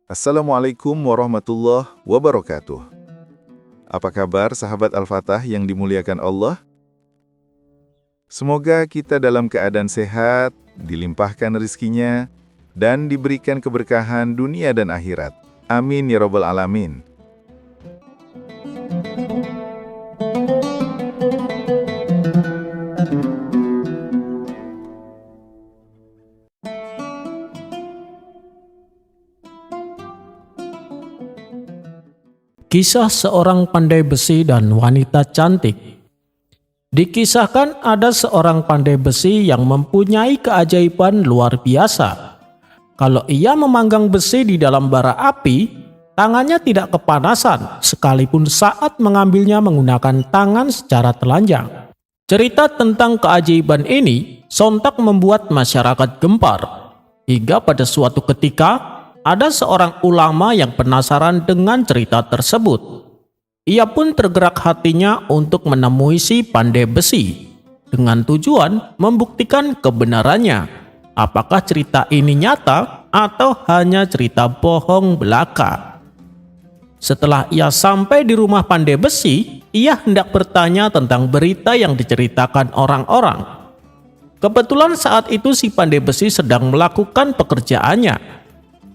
Assalamualaikum warahmatullahi wabarakatuh. Apa kabar sahabat Al-Fatah yang dimuliakan Allah? Semoga kita dalam keadaan sehat, dilimpahkan rezekinya, dan diberikan keberkahan dunia dan akhirat. Amin ya rabbal alamin. Kisah seorang pandai besi dan wanita cantik. Dikisahkan ada seorang pandai besi yang mempunyai keajaiban luar biasa. Kalau ia memanggang besi di dalam bara api, tangannya tidak kepanasan sekalipun saat mengambilnya menggunakan tangan secara telanjang. Cerita tentang keajaiban ini sontak membuat masyarakat gempar. Hingga pada suatu ketika, ada seorang ulama yang penasaran dengan cerita tersebut. Ia pun tergerak hatinya untuk menemui si pandai besi dengan tujuan membuktikan kebenarannya. Apakah cerita ini nyata atau hanya cerita bohong belaka? Setelah ia sampai di rumah pandai besi, ia hendak bertanya tentang berita yang diceritakan orang-orang. Kebetulan saat itu si pandai besi sedang melakukan pekerjaannya,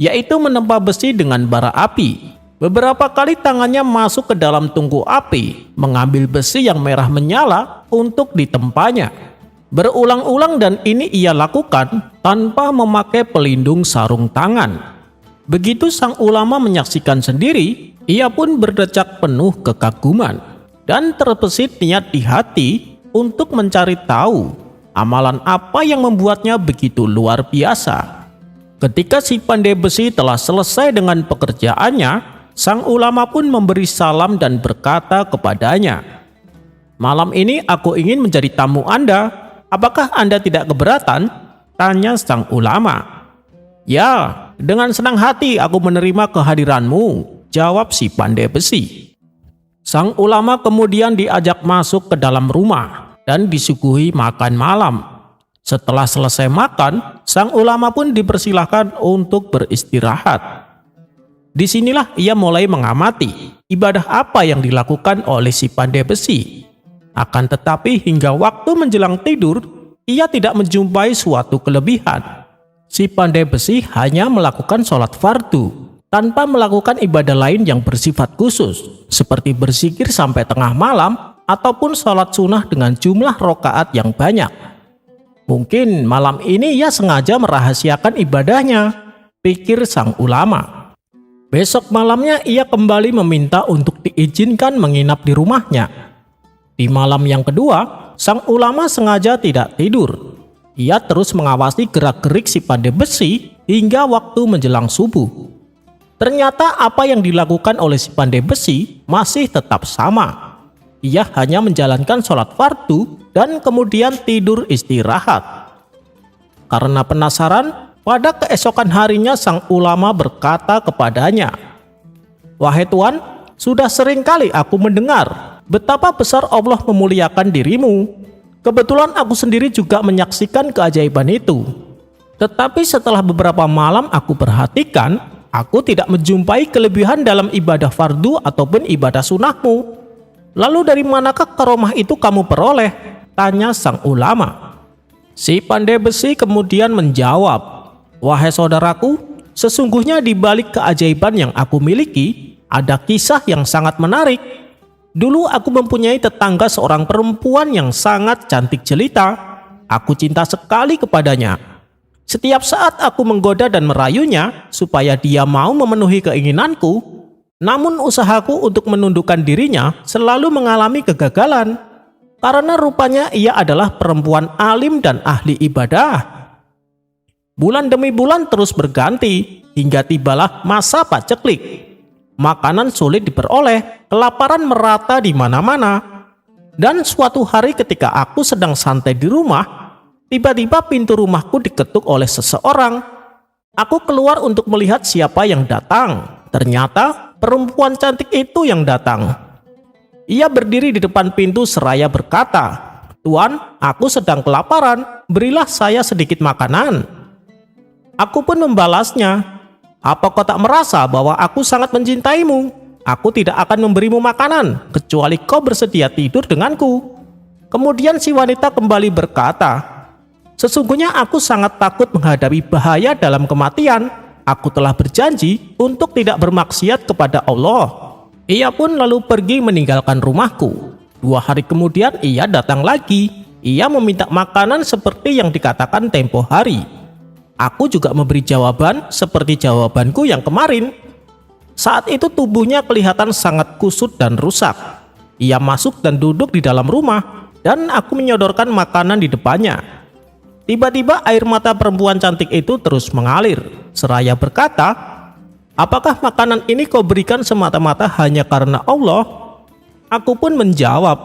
yaitu menempa besi dengan bara api. Beberapa kali tangannya masuk ke dalam tungku api, mengambil besi yang merah menyala untuk ditempanya. Berulang-ulang dan ini ia lakukan tanpa memakai pelindung sarung tangan. Begitu sang ulama menyaksikan sendiri, ia pun berdecak penuh kekaguman dan terbesit niat di hati untuk mencari tahu amalan apa yang membuatnya begitu luar biasa. Ketika si pandai besi telah selesai dengan pekerjaannya, sang ulama pun memberi salam dan berkata kepadanya, "Malam ini aku ingin menjadi tamu Anda. Apakah Anda tidak keberatan?" tanya sang ulama. "Ya, dengan senang hati aku menerima kehadiranmu," jawab si pandai besi. Sang ulama kemudian diajak masuk ke dalam rumah dan disuguhi makan malam. Setelah selesai makan, sang ulama pun dipersilahkan untuk beristirahat. Disinilah ia mulai mengamati ibadah apa yang dilakukan oleh si pandai besi. Akan tetapi hingga waktu menjelang tidur, ia tidak menjumpai suatu kelebihan. Si pandai besi hanya melakukan sholat fardu, tanpa melakukan ibadah lain yang bersifat khusus, seperti berzikir sampai tengah malam, ataupun sholat sunnah dengan jumlah rokaat yang banyak. Mungkin malam ini ia sengaja merahasiakan ibadahnya, pikir sang ulama. Besok malamnya ia kembali meminta untuk diizinkan menginap di rumahnya. Di malam yang kedua, sang ulama sengaja tidak tidur. Ia terus mengawasi gerak-gerik si pandai besi hingga waktu menjelang subuh. Ternyata apa yang dilakukan oleh si pandai besi masih tetap sama. Ia hanya menjalankan sholat fardu dan kemudian tidur istirahat. Karena penasaran, pada keesokan harinya sang ulama berkata kepadanya, "Wahai Tuan, sudah sering kali aku mendengar betapa besar Allah memuliakan dirimu. Kebetulan aku sendiri juga menyaksikan keajaiban itu. Tetapi setelah beberapa malam aku perhatikan, aku tidak menjumpai kelebihan dalam ibadah fardu ataupun ibadah sunnahmu. Lalu dari manakah karomah itu kamu peroleh?" tanya sang ulama. Si pandai besi kemudian menjawab, "Wahai saudaraku, sesungguhnya di balik keajaiban yang aku miliki, ada kisah yang sangat menarik. Dulu aku mempunyai tetangga seorang perempuan yang sangat cantik jelita. Aku cinta sekali kepadanya. Setiap saat aku menggoda dan merayunya supaya dia mau memenuhi keinginanku. Namun usahaku untuk menundukkan dirinya selalu mengalami kegagalan, karena rupanya ia adalah perempuan alim dan ahli ibadah. Bulan demi bulan terus berganti, hingga tibalah masa paceklik. Makanan sulit diperoleh, kelaparan merata di mana-mana. Dan suatu hari ketika aku sedang santai di rumah, tiba-tiba pintu rumahku diketuk oleh seseorang. Aku keluar untuk melihat siapa yang datang. Ternyata perempuan cantik itu yang datang. Ia berdiri di depan pintu seraya berkata, "Tuan, aku sedang kelaparan, berilah saya sedikit makanan." Aku pun membalasnya, Apa kau tak merasa bahwa aku sangat mencintaimu? Aku tidak akan memberimu makanan, kecuali kau bersedia tidur denganku." Kemudian si wanita kembali berkata, "Sesungguhnya aku sangat takut menghadapi bahaya dalam kematian. Aku telah berjanji untuk tidak bermaksiat kepada Allah." Ia pun lalu pergi meninggalkan rumahku. 2 hari kemudian ia datang lagi. Ia meminta makanan seperti yang dikatakan tempo hari. Aku juga memberi jawaban seperti jawabanku yang kemarin. Saat itu tubuhnya kelihatan sangat kusut dan rusak. Ia masuk dan duduk di dalam rumah, dan aku menyodorkan makanan di depannya. Tiba-tiba air mata perempuan cantik itu terus mengalir, seraya berkata, "Apakah makanan ini kau berikan semata-mata hanya karena Allah?" Aku pun menjawab,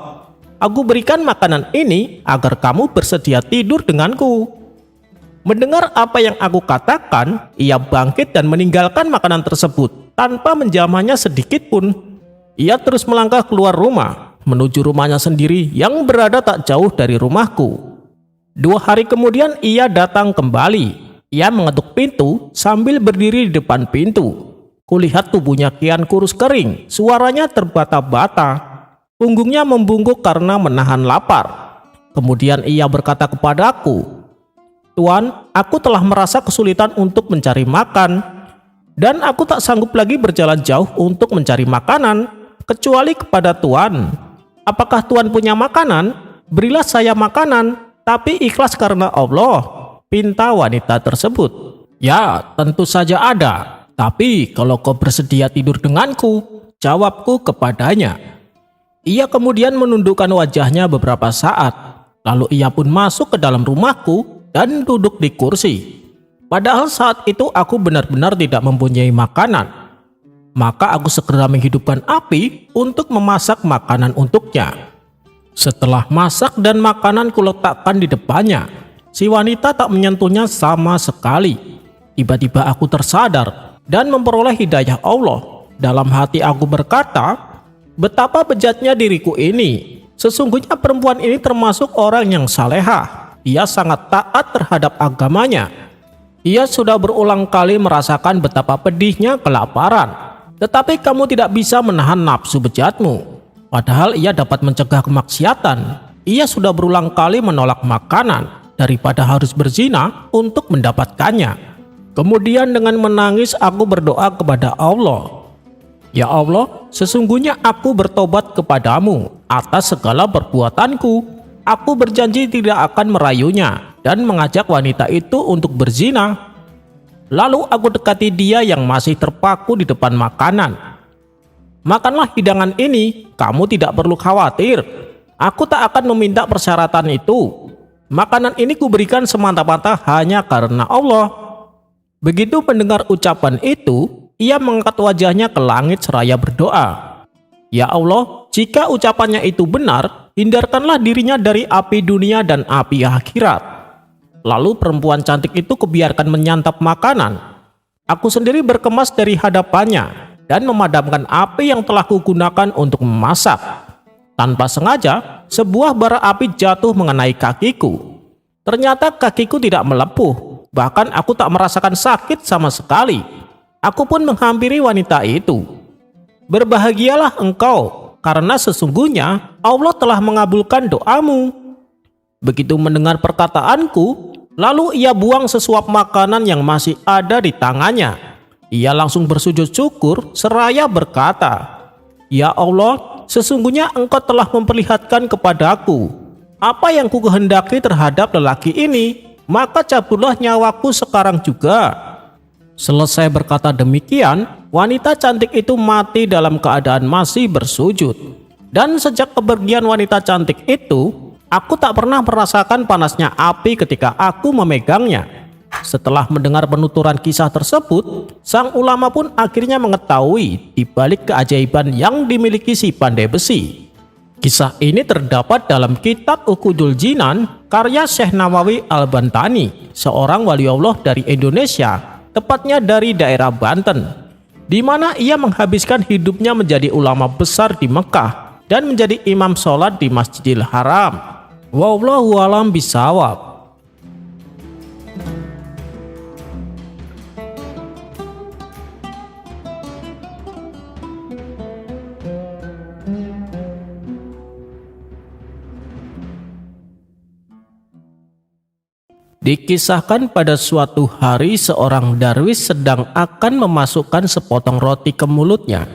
"Aku berikan makanan ini agar kamu bersedia tidur denganku." Mendengar apa yang aku katakan, ia bangkit dan meninggalkan makanan tersebut tanpa menjamahnya sedikit pun. Ia terus melangkah keluar rumah, menuju rumahnya sendiri yang berada tak jauh dari rumahku. 2 hari kemudian ia datang kembali. Ia mengetuk pintu sambil berdiri di depan pintu. Kulihat tubuhnya kian kurus kering, suaranya terbata-bata, punggungnya membungkuk karena menahan lapar. Kemudian ia berkata kepadaku, "Tuan, aku telah merasa kesulitan untuk mencari makan, dan aku tak sanggup lagi berjalan jauh untuk mencari makanan, kecuali kepada Tuan. Apakah Tuan punya makanan? Berilah saya makanan, tapi ikhlas karena Allah," pinta wanita tersebut. "Ya, tentu saja ada, tapi kalau kau bersedia tidur denganku," jawabku kepadanya. Ia kemudian menundukkan wajahnya beberapa saat, lalu ia pun masuk ke dalam rumahku dan duduk di kursi. Padahal saat itu aku benar-benar tidak mempunyai makanan. Maka aku segera menghidupkan api untuk memasak makanan untuknya. Setelah masak dan makanan kuletakkan di depannya, si wanita tak menyentuhnya sama sekali. Tiba-tiba aku tersadar dan memperoleh hidayah Allah. Dalam hati aku berkata, "Betapa bejatnya diriku ini. Sesungguhnya perempuan ini termasuk orang yang salehah. Ia sangat taat terhadap agamanya. Ia sudah berulang kali merasakan betapa pedihnya kelaparan. Tetapi kamu tidak bisa menahan nafsu bejatmu. Padahal ia dapat mencegah kemaksiatan. Ia sudah berulang kali menolak makanan daripada harus berzina untuk mendapatkannya." Kemudian dengan menangis aku berdoa kepada Allah, "Ya Allah, sesungguhnya aku bertobat kepadamu atas segala perbuatanku. Aku berjanji tidak akan merayunya dan mengajak wanita itu untuk berzina." Lalu aku dekati dia yang masih terpaku di depan makanan. "Makanlah hidangan ini, kamu tidak perlu khawatir. Aku tak akan meminta persyaratan itu. Makanan ini kuberikan semata-mata hanya karena Allah." Begitu mendengar ucapan itu, ia mengangkat wajahnya ke langit seraya berdoa, "Ya Allah, jika ucapannya itu benar, hindarkanlah dirinya dari api dunia dan api akhirat." Lalu perempuan cantik itu kubiarkan menyantap makanan. Aku sendiri berkemas dari hadapannya dan memadamkan api yang telah kugunakan untuk memasak. Tanpa sengaja, sebuah bara api jatuh mengenai kakiku. Ternyata kakiku tidak melepuh, bahkan aku tak merasakan sakit sama sekali. Aku pun menghampiri wanita itu. "Berbahagialah engkau, karena sesungguhnya Allah telah mengabulkan doamu." Begitu mendengar perkataanku, lalu ia buang sesuap makanan yang masih ada di tangannya. Ia langsung bersujud syukur seraya berkata, "Ya Allah, sesungguhnya engkau telah memperlihatkan kepadaku apa yang ku kehendaki terhadap lelaki ini, maka cabutlah nyawaku sekarang juga." Selesai berkata demikian, wanita cantik itu mati dalam keadaan masih bersujud. Dan sejak kepergian wanita cantik itu, aku tak pernah merasakan panasnya api ketika aku memegangnya. Setelah mendengar penuturan kisah tersebut, sang ulama pun akhirnya mengetahui di balik keajaiban yang dimiliki si pandai besi. Kisah ini terdapat dalam kitab Uqudul Jinan karya Syekh Nawawi Al-Bantani, seorang wali Allah dari Indonesia, tepatnya dari daerah Banten, di mana ia menghabiskan hidupnya menjadi ulama besar di Mekah dan menjadi imam sholat di Masjidil Haram. Wallahu a'lam bishawab. Dikisahkan pada suatu hari seorang darwis sedang akan memasukkan sepotong roti ke mulutnya.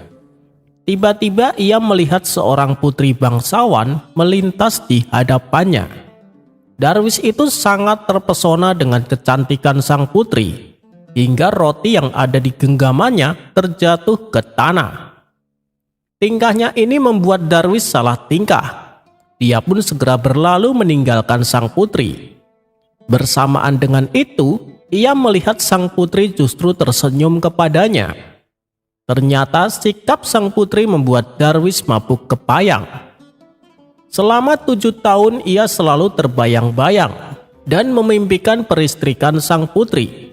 Tiba-tiba ia melihat seorang putri bangsawan melintas di hadapannya. Darwis itu sangat terpesona dengan kecantikan sang putri, hingga roti yang ada di genggamannya terjatuh ke tanah. Tingkahnya ini membuat Darwis salah tingkah. Dia pun segera berlalu meninggalkan sang putri. Bersamaan dengan itu, ia melihat sang putri justru tersenyum kepadanya. Ternyata sikap sang putri membuat Darwis mabuk kepayang. Selama 7 tahun ia selalu terbayang-bayang dan memimpikan peristrikan sang putri.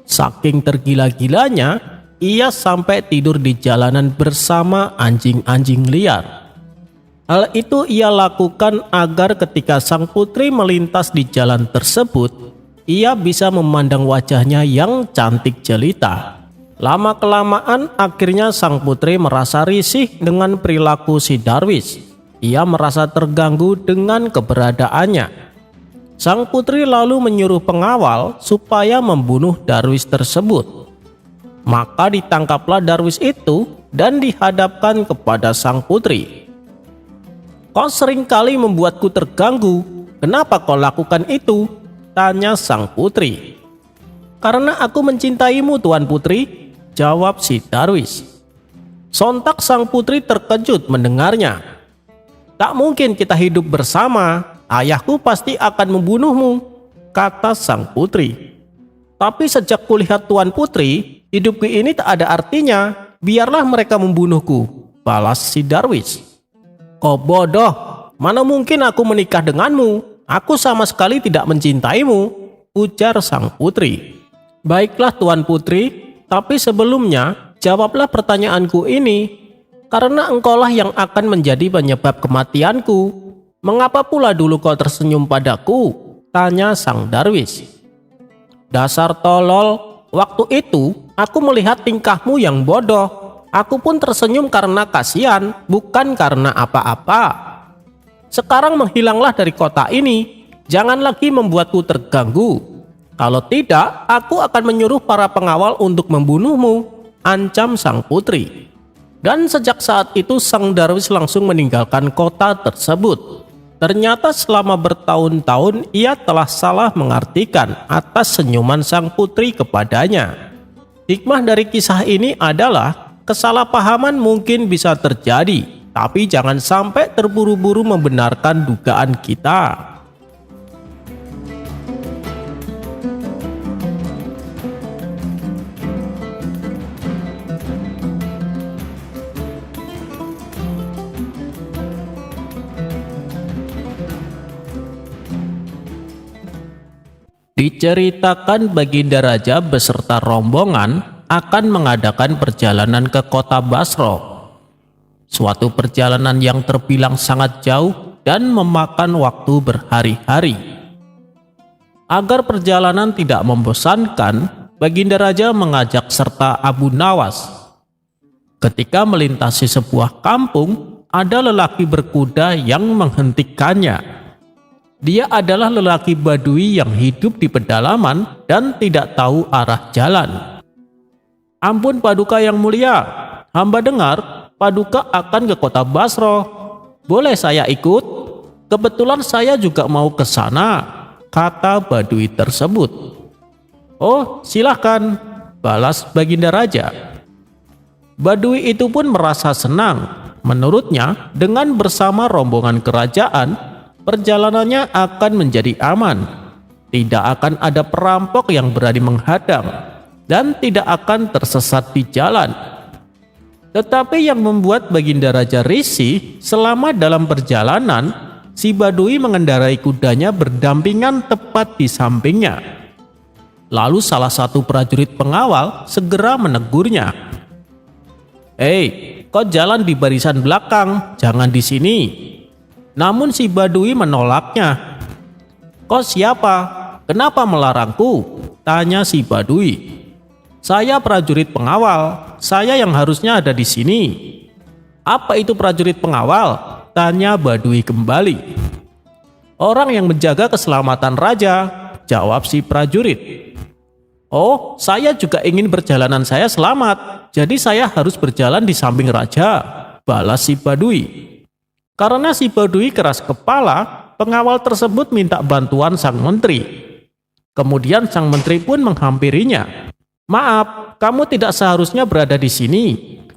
Saking tergila-gilanya, ia sampai tidur di jalanan bersama anjing-anjing liar. Hal itu ia lakukan agar ketika sang putri melintas di jalan tersebut, ia bisa memandang wajahnya yang cantik jelita. Lama-kelamaan akhirnya sang putri merasa risih dengan perilaku si Darwis. Ia merasa terganggu dengan keberadaannya. Sang putri lalu menyuruh pengawal supaya membunuh Darwis tersebut. Maka ditangkaplah Darwis itu dan dihadapkan kepada sang putri. "Kau seringkali membuatku terganggu. Kenapa kau lakukan itu?" tanya sang putri. "Karena aku mencintaimu, Tuan Putri," jawab si Darwis. Sontak sang putri terkejut mendengarnya. "Tak mungkin kita hidup bersama. Ayahku pasti akan membunuhmu," kata sang putri. "Tapi sejak kulihat Tuan Putri, hidupku ini tak ada artinya. Biarlah mereka membunuhku," balas si Darwis. "Kau bodoh, mana mungkin aku menikah denganmu? Aku sama sekali tidak mencintaimu," ujar sang putri. "Baiklah Tuan Putri, tapi sebelumnya jawablah pertanyaanku ini. Karena engkaulah yang akan menjadi penyebab kematianku. Mengapa pula dulu kau tersenyum padaku?" tanya sang Darwis. "Dasar tolol, waktu itu aku melihat tingkahmu yang bodoh. Aku pun tersenyum karena kasihan, bukan karena apa-apa. Sekarang menghilanglah dari kota ini. Jangan lagi membuatku terganggu. Kalau tidak, aku akan menyuruh para pengawal untuk membunuhmu," ancam sang putri. Dan sejak saat itu sang Darwis langsung meninggalkan kota tersebut. Ternyata selama bertahun-tahun ia telah salah mengartikan atas senyuman sang putri kepadanya. Hikmah dari kisah ini adalah kesalahpahaman mungkin bisa terjadi, tapi jangan sampai terburu-buru membenarkan dugaan kita. Diceritakan Baginda Raja beserta rombongan akan mengadakan perjalanan ke kota Basra. Suatu perjalanan yang terbilang sangat jauh dan memakan waktu berhari-hari. Agar perjalanan tidak membosankan, Baginda Raja mengajak serta Abu Nawas. Ketika melintasi sebuah kampung, ada lelaki berkuda yang menghentikannya. Dia adalah lelaki Badui yang hidup di pedalaman dan tidak tahu arah jalan. "Ampun Paduka yang mulia, hamba dengar Paduka akan ke kota Basra. Boleh saya ikut? Kebetulan saya juga mau ke sana," kata Badui tersebut. "Oh, silahkan," balas Baginda Raja. Badui itu pun merasa senang. Menurutnya, dengan bersama rombongan kerajaan, perjalanannya akan menjadi aman. Tidak akan ada perampok yang berani menghadang dan tidak akan tersesat di jalan. Tetapi yang membuat Baginda Raja risih, selama dalam perjalanan, si Badui mengendarai kudanya berdampingan tepat di sampingnya. Lalu salah satu prajurit pengawal segera menegurnya. "Hei, kau jalan di barisan belakang, jangan di sini." Namun si Badui menolaknya. "Kau siapa? Kenapa melarangku?" tanya si Badui. "Saya prajurit pengawal. Saya yang harusnya ada di sini." "Apa itu prajurit pengawal?" tanya Badui kembali. "Orang yang menjaga keselamatan raja," jawab si prajurit. Oh, saya juga ingin perjalanan saya selamat, jadi saya harus berjalan di samping raja, balas si Badui. Karena si Badui keras kepala, pengawal tersebut minta bantuan sang menteri. Kemudian sang menteri pun menghampirinya. Maaf, kamu tidak seharusnya berada di sini.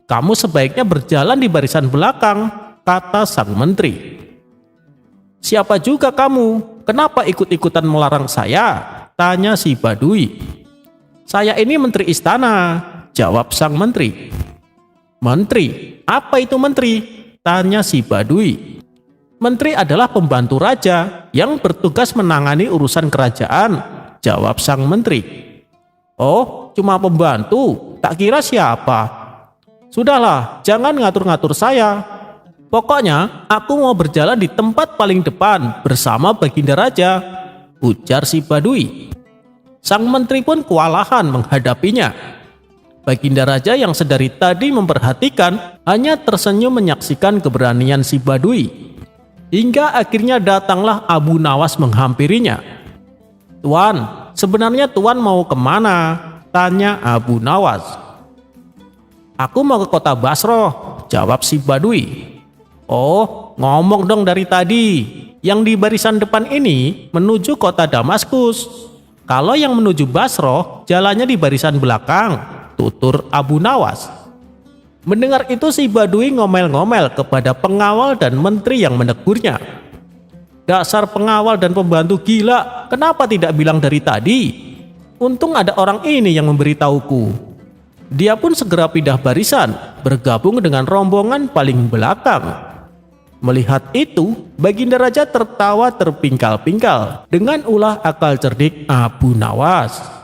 Kamu sebaiknya berjalan di barisan belakang, kata sang menteri. Siapa juga kamu? Kenapa ikut-ikutan melarang saya? Tanya si Badui. Saya ini menteri istana, jawab sang menteri. Menteri? Apa itu menteri? Tanya si Badui. Menteri adalah pembantu raja yang bertugas menangani urusan kerajaan, jawab sang menteri. Oh, cuma pembantu, tak kira siapa. Sudahlah, jangan ngatur-ngatur saya. Pokoknya, aku mau berjalan di tempat paling depan bersama Baginda Raja, ujar si Badui. Sang menteri pun kewalahan menghadapinya. Baginda Raja yang sedari tadi memperhatikan hanya tersenyum menyaksikan keberanian si Badui. Hingga akhirnya datanglah Abu Nawas menghampirinya. Tuan, sebenarnya Tuan mau kemana? Tanya Abu Nawas. Aku mau ke kota Basroh, jawab si Badui. Oh, ngomong dong dari tadi. Yang di barisan depan ini menuju kota Damaskus. Kalau yang menuju Basroh, jalannya di barisan belakang, tutur Abu Nawas. Mendengar itu si Badui ngomel-ngomel kepada pengawal dan menteri yang menegurnya. Dasar pengawal dan pembantu gila, kenapa tidak bilang dari tadi? Untung ada orang ini yang memberitahuku. Dia pun segera pindah barisan, bergabung dengan rombongan paling belakang. Melihat itu, Baginda Raja tertawa terpingkal-pingkal dengan ulah akal cerdik Abu Nawas.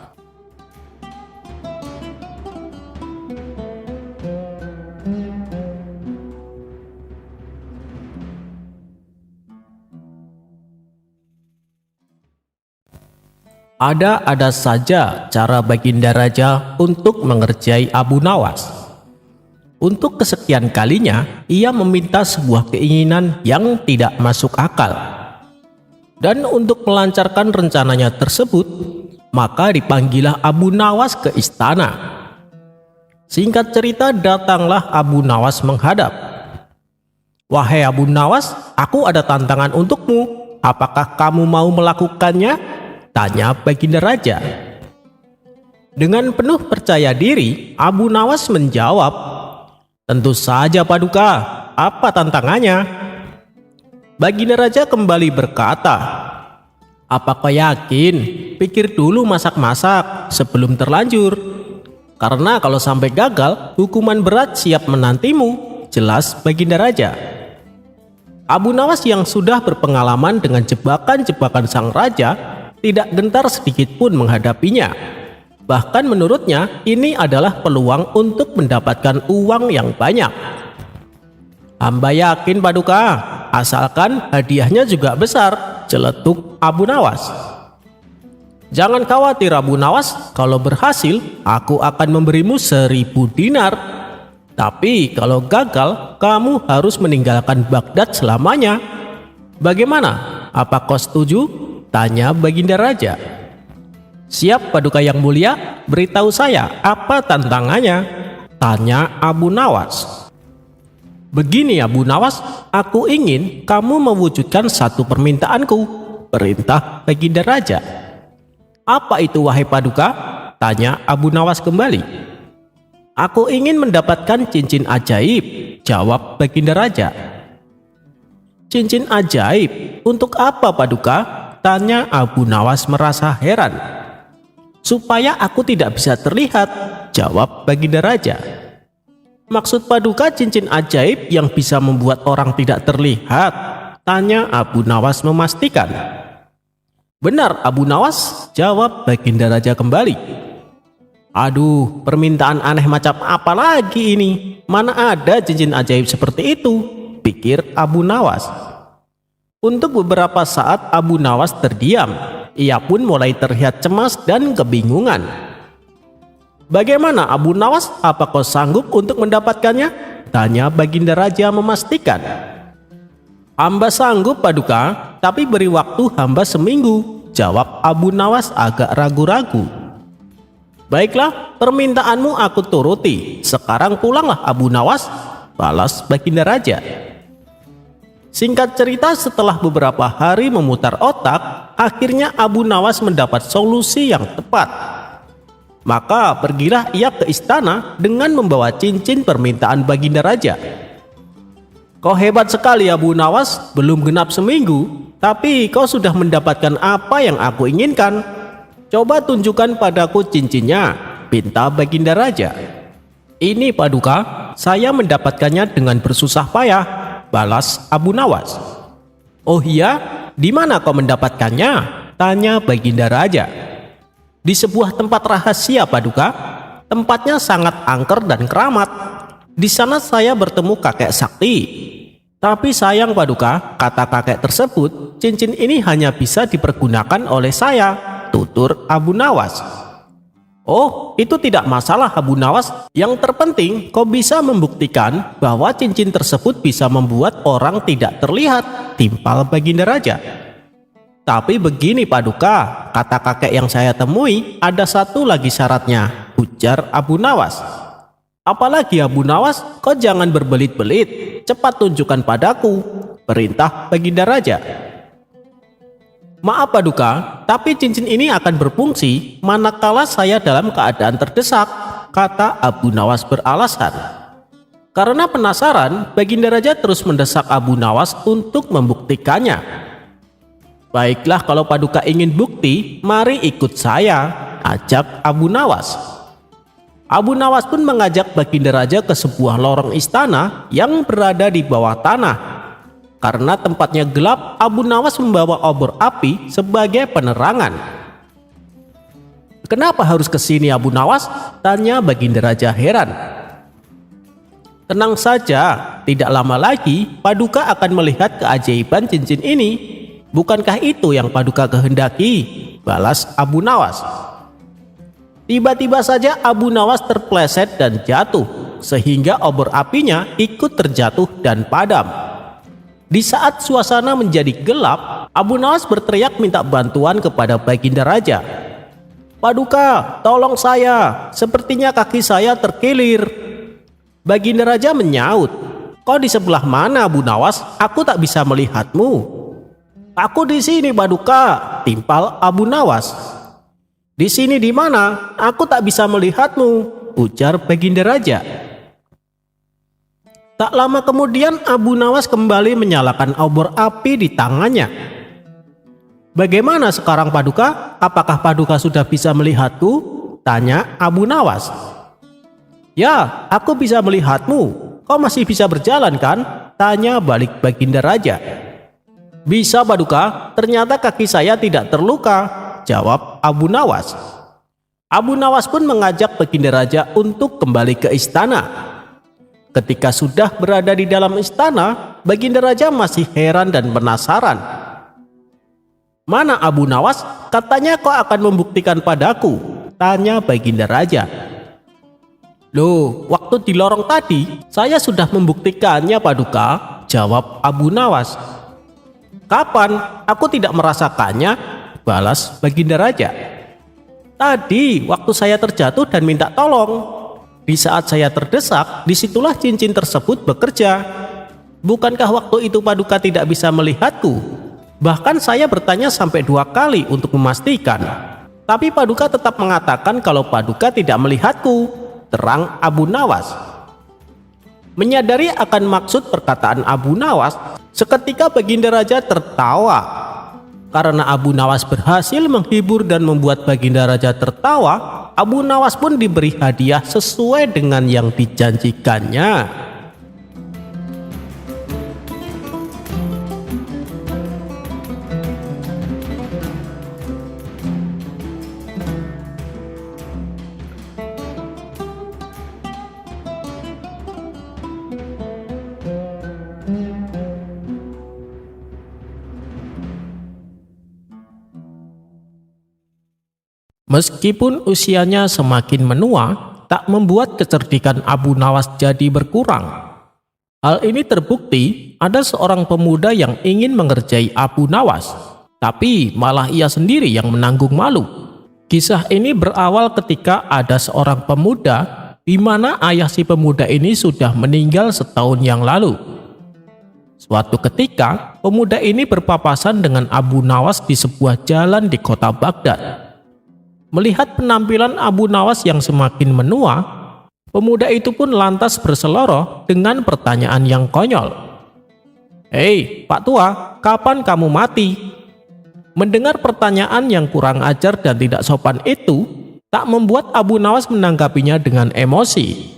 Ada-ada saja cara Baginda Raja untuk mengerjai Abu Nawas. Untuk kesekian kalinya, ia meminta sebuah keinginan yang tidak masuk akal. Dan untuk melancarkan rencananya tersebut, maka dipanggillah Abu Nawas ke istana. Singkat cerita, datanglah Abu Nawas menghadap. Wahai Abu Nawas, aku ada tantangan untukmu. Apakah kamu mau melakukannya? Tanya Baginda Raja. Dengan penuh percaya diri, Abu Nawas menjawab, tentu saja Paduka, apa tantangannya? Baginda Raja kembali berkata, apakah yakin? Pikir dulu masak-masak sebelum terlanjur. Karena kalau sampai gagal, hukuman berat siap menantimu, jelas Baginda Raja. Abu Nawas yang sudah berpengalaman dengan jebakan-jebakan sang raja, tidak gentar sedikit pun menghadapinya. Bahkan menurutnya ini adalah peluang untuk mendapatkan uang yang banyak. Hamba yakin Paduka, asalkan hadiahnya juga besar, celetuk Abu Nawas. Jangan khawatir Abu Nawas, kalau berhasil aku akan memberimu 1000 dinar. Tapi kalau gagal, kamu harus meninggalkan Baghdad selamanya. Bagaimana? Apa kau setuju? Tanya Baginda Raja. Siap Paduka yang mulia, beritahu saya apa tantangannya? Tanya Abu Nawas. Begini Abu Nawas, aku ingin kamu mewujudkan satu permintaanku, perintah Baginda Raja. Apa itu wahai Paduka? Tanya Abu Nawas kembali. Aku ingin mendapatkan cincin ajaib, jawab Baginda Raja. Cincin ajaib, untuk apa Paduka? Tanya Abu Nawas merasa heran. Supaya aku tidak bisa terlihat, jawab Baginda Raja. Maksud Paduka cincin ajaib yang bisa membuat orang tidak terlihat? Tanya Abu Nawas memastikan. Benar Abu Nawas, jawab Baginda Raja kembali. Aduh, permintaan aneh macam apa lagi ini? Mana ada cincin ajaib seperti itu? Pikir Abu Nawas. Untuk beberapa saat Abu Nawas terdiam. Ia pun mulai terlihat cemas dan kebingungan. Bagaimana Abu Nawas? Apa kau sanggup untuk mendapatkannya? Tanya Baginda Raja memastikan. Hamba sanggup Paduka, tapi beri waktu hamba seminggu. jawab Abu Nawas agak ragu-ragu. Baiklah, permintaanmu aku turuti. Sekarang pulanglah Abu Nawas, balas Baginda Raja. Singkat cerita, setelah beberapa hari memutar otak, akhirnya Abu Nawas mendapat solusi yang tepat. Maka pergilah ia ke istana dengan membawa cincin permintaan Baginda Raja. Kau hebat sekali Abu Nawas, belum genap seminggu, tapi kau sudah mendapatkan apa yang aku inginkan. Coba tunjukkan padaku cincinnya, pinta Baginda Raja. Ini Paduka, saya mendapatkannya dengan bersusah payah, balas Abu Nawas. Oh iya, di mana kau mendapatkannya? Tanya Baginda Raja. Di sebuah tempat rahasia Paduka. Tempatnya sangat angker dan keramat. Di sana saya bertemu kakek sakti. Tapi sayang Paduka, kata kakek tersebut, cincin ini hanya bisa dipergunakan oleh saya, tutur Abu Nawas. Oh, itu tidak masalah Abu Nawas. Yang terpenting kau bisa membuktikan bahwa cincin tersebut bisa membuat orang tidak terlihat, timpal Baginda Raja. Tapi begini Paduka, kata kakek yang saya temui, ada satu lagi syaratnya, ujar Abu Nawas. Apalagi Abu Nawas, kau jangan berbelit-belit, cepat tunjukkan padaku, perintah Baginda Raja. Maaf Paduka, tapi cincin ini akan berfungsi manakala saya dalam keadaan terdesak, kata Abu Nawas beralasan. Karena penasaran, Baginda Raja terus mendesak Abu Nawas untuk membuktikannya. Baiklah, kalau Paduka ingin bukti, mari ikut saya, ajak Abu Nawas. Abu Nawas pun mengajak Baginda Raja ke sebuah lorong istana yang berada di bawah tanah. Karena tempatnya gelap, Abu Nawas membawa obor api sebagai penerangan. Kenapa harus ke sini Abu Nawas? Tanya Baginda Raja heran. Tenang saja, tidak lama lagi Paduka akan melihat keajaiban cincin ini. Bukankah itu yang Paduka kehendaki? Balas Abu Nawas. Tiba-tiba saja Abu Nawas terpleset dan jatuh, sehingga obor apinya ikut terjatuh dan padam. Di saat suasana menjadi gelap, Abu Nawas berteriak minta bantuan kepada Baginda Raja. Paduka, tolong saya, sepertinya kaki saya terkilir. Baginda Raja menyaut, kau di sebelah mana Abu Nawas? Aku tak bisa melihatmu. Aku di sini Paduka, timpal Abu Nawas. Di sini di mana? Aku tak bisa melihatmu, ujar Baginda Raja. Tak lama kemudian Abu Nawas kembali menyalakan obor api di tangannya. Bagaimana sekarang Paduka? Apakah Paduka sudah bisa melihatku? Tanya Abu Nawas. Ya, aku bisa melihatmu. Kau masih bisa berjalan kan? Tanya balik Baginda Raja. Bisa Paduka, ternyata kaki saya tidak terluka, jawab Abu Nawas. Abu Nawas pun mengajak Baginda Raja untuk kembali ke istana. Ketika sudah berada di dalam istana, Baginda Raja masih heran dan penasaran. Mana Abu Nawas? Katanya kau akan membuktikan padaku, tanya Baginda Raja. Loh, waktu di lorong tadi saya sudah membuktikannya Paduka, jawab Abu Nawas. Kapan? Aku tidak merasakannya, balas Baginda Raja. Tadi waktu saya terjatuh dan minta tolong. Di saat saya terdesak, disitulah cincin tersebut bekerja. Bukankah waktu itu Paduka tidak bisa melihatku? Bahkan saya bertanya sampai 2 kali untuk memastikan. Tapi Paduka tetap mengatakan kalau Paduka tidak melihatku, terang Abu Nawas. Menyadari akan maksud perkataan Abu Nawas, seketika Baginda Raja tertawa. Karena Abu Nawas berhasil menghibur dan membuat Baginda Raja tertawa, Abu Nawas pun diberi hadiah sesuai dengan yang dijanjikannya. Meskipun usianya semakin menua, tak membuat kecerdikan Abu Nawas jadi berkurang. Hal ini terbukti ada seorang pemuda yang ingin mengerjai Abu Nawas. tapi malah ia sendiri yang menanggung malu. Kisah ini berawal ketika ada seorang pemuda di mana ayah si pemuda ini sudah meninggal setahun yang lalu. Suatu ketika, pemuda ini berpapasan dengan Abu Nawas di sebuah jalan di kota Baghdad. Melihat penampilan Abu Nawas yang semakin menua, pemuda itu pun lantas berseloroh dengan pertanyaan yang konyol. "Hei, Pak Tua, kapan kamu mati?" Mendengar pertanyaan yang kurang ajar dan tidak sopan itu, tak membuat Abu Nawas menanggapinya dengan emosi.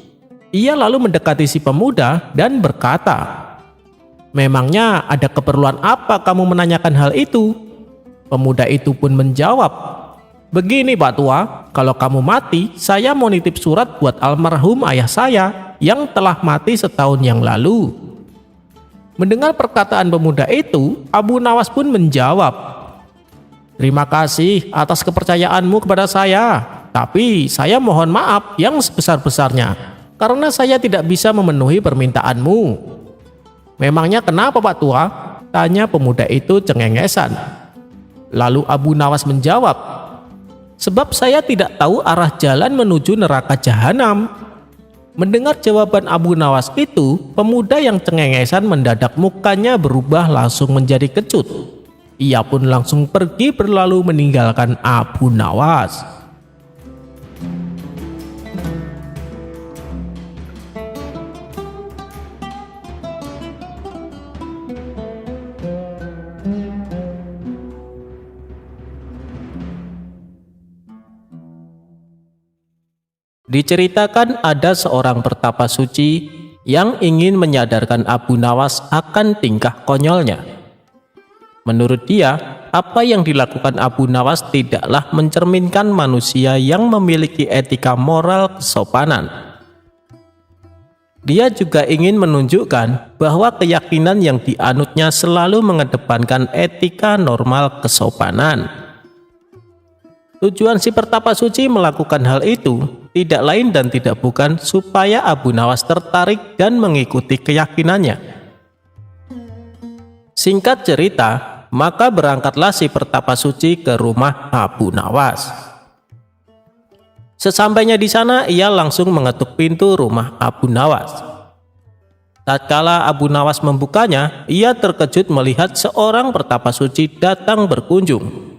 Ia lalu mendekati si pemuda dan berkata, "Memangnya ada keperluan apa kamu menanyakan hal itu?" Pemuda itu pun menjawab, "Begini Pak Tua, kalau kamu mati, saya mau nitip surat buat almarhum ayah saya yang telah mati setahun yang lalu." Mendengar perkataan pemuda itu, Abu Nawas pun menjawab, "Terima kasih atas kepercayaanmu kepada saya, tapi saya mohon maaf yang sebesar-besarnya, karena saya tidak bisa memenuhi permintaanmu." "Memangnya kenapa Pak Tua?" tanya pemuda itu cengengesan. Lalu Abu Nawas menjawab, "Sebab saya tidak tahu arah jalan menuju neraka jahanam." Mendengar jawaban Abu Nawas itu, pemuda yang cengengesan mendadak mukanya berubah langsung menjadi kecut. Ia pun langsung pergi berlalu meninggalkan Abu Nawas. Diceritakan ada seorang pertapa suci yang ingin menyadarkan Abu Nawas akan tingkah konyolnya. Menurut dia, apa yang dilakukan Abu Nawas tidaklah mencerminkan manusia yang memiliki etika moral kesopanan. Dia juga ingin menunjukkan bahwa keyakinan yang dianutnya selalu mengedepankan etika normal kesopanan. Tujuan si pertapa suci melakukan hal itu tidak lain dan tidak bukan supaya Abu Nawas tertarik dan mengikuti keyakinannya. Singkat cerita, maka berangkatlah si pertapa suci ke rumah Abu Nawas. Sesampainya di sana, ia langsung mengetuk pintu rumah Abu Nawas. Tatkala Abu Nawas membukanya, ia terkejut melihat seorang pertapa suci datang berkunjung.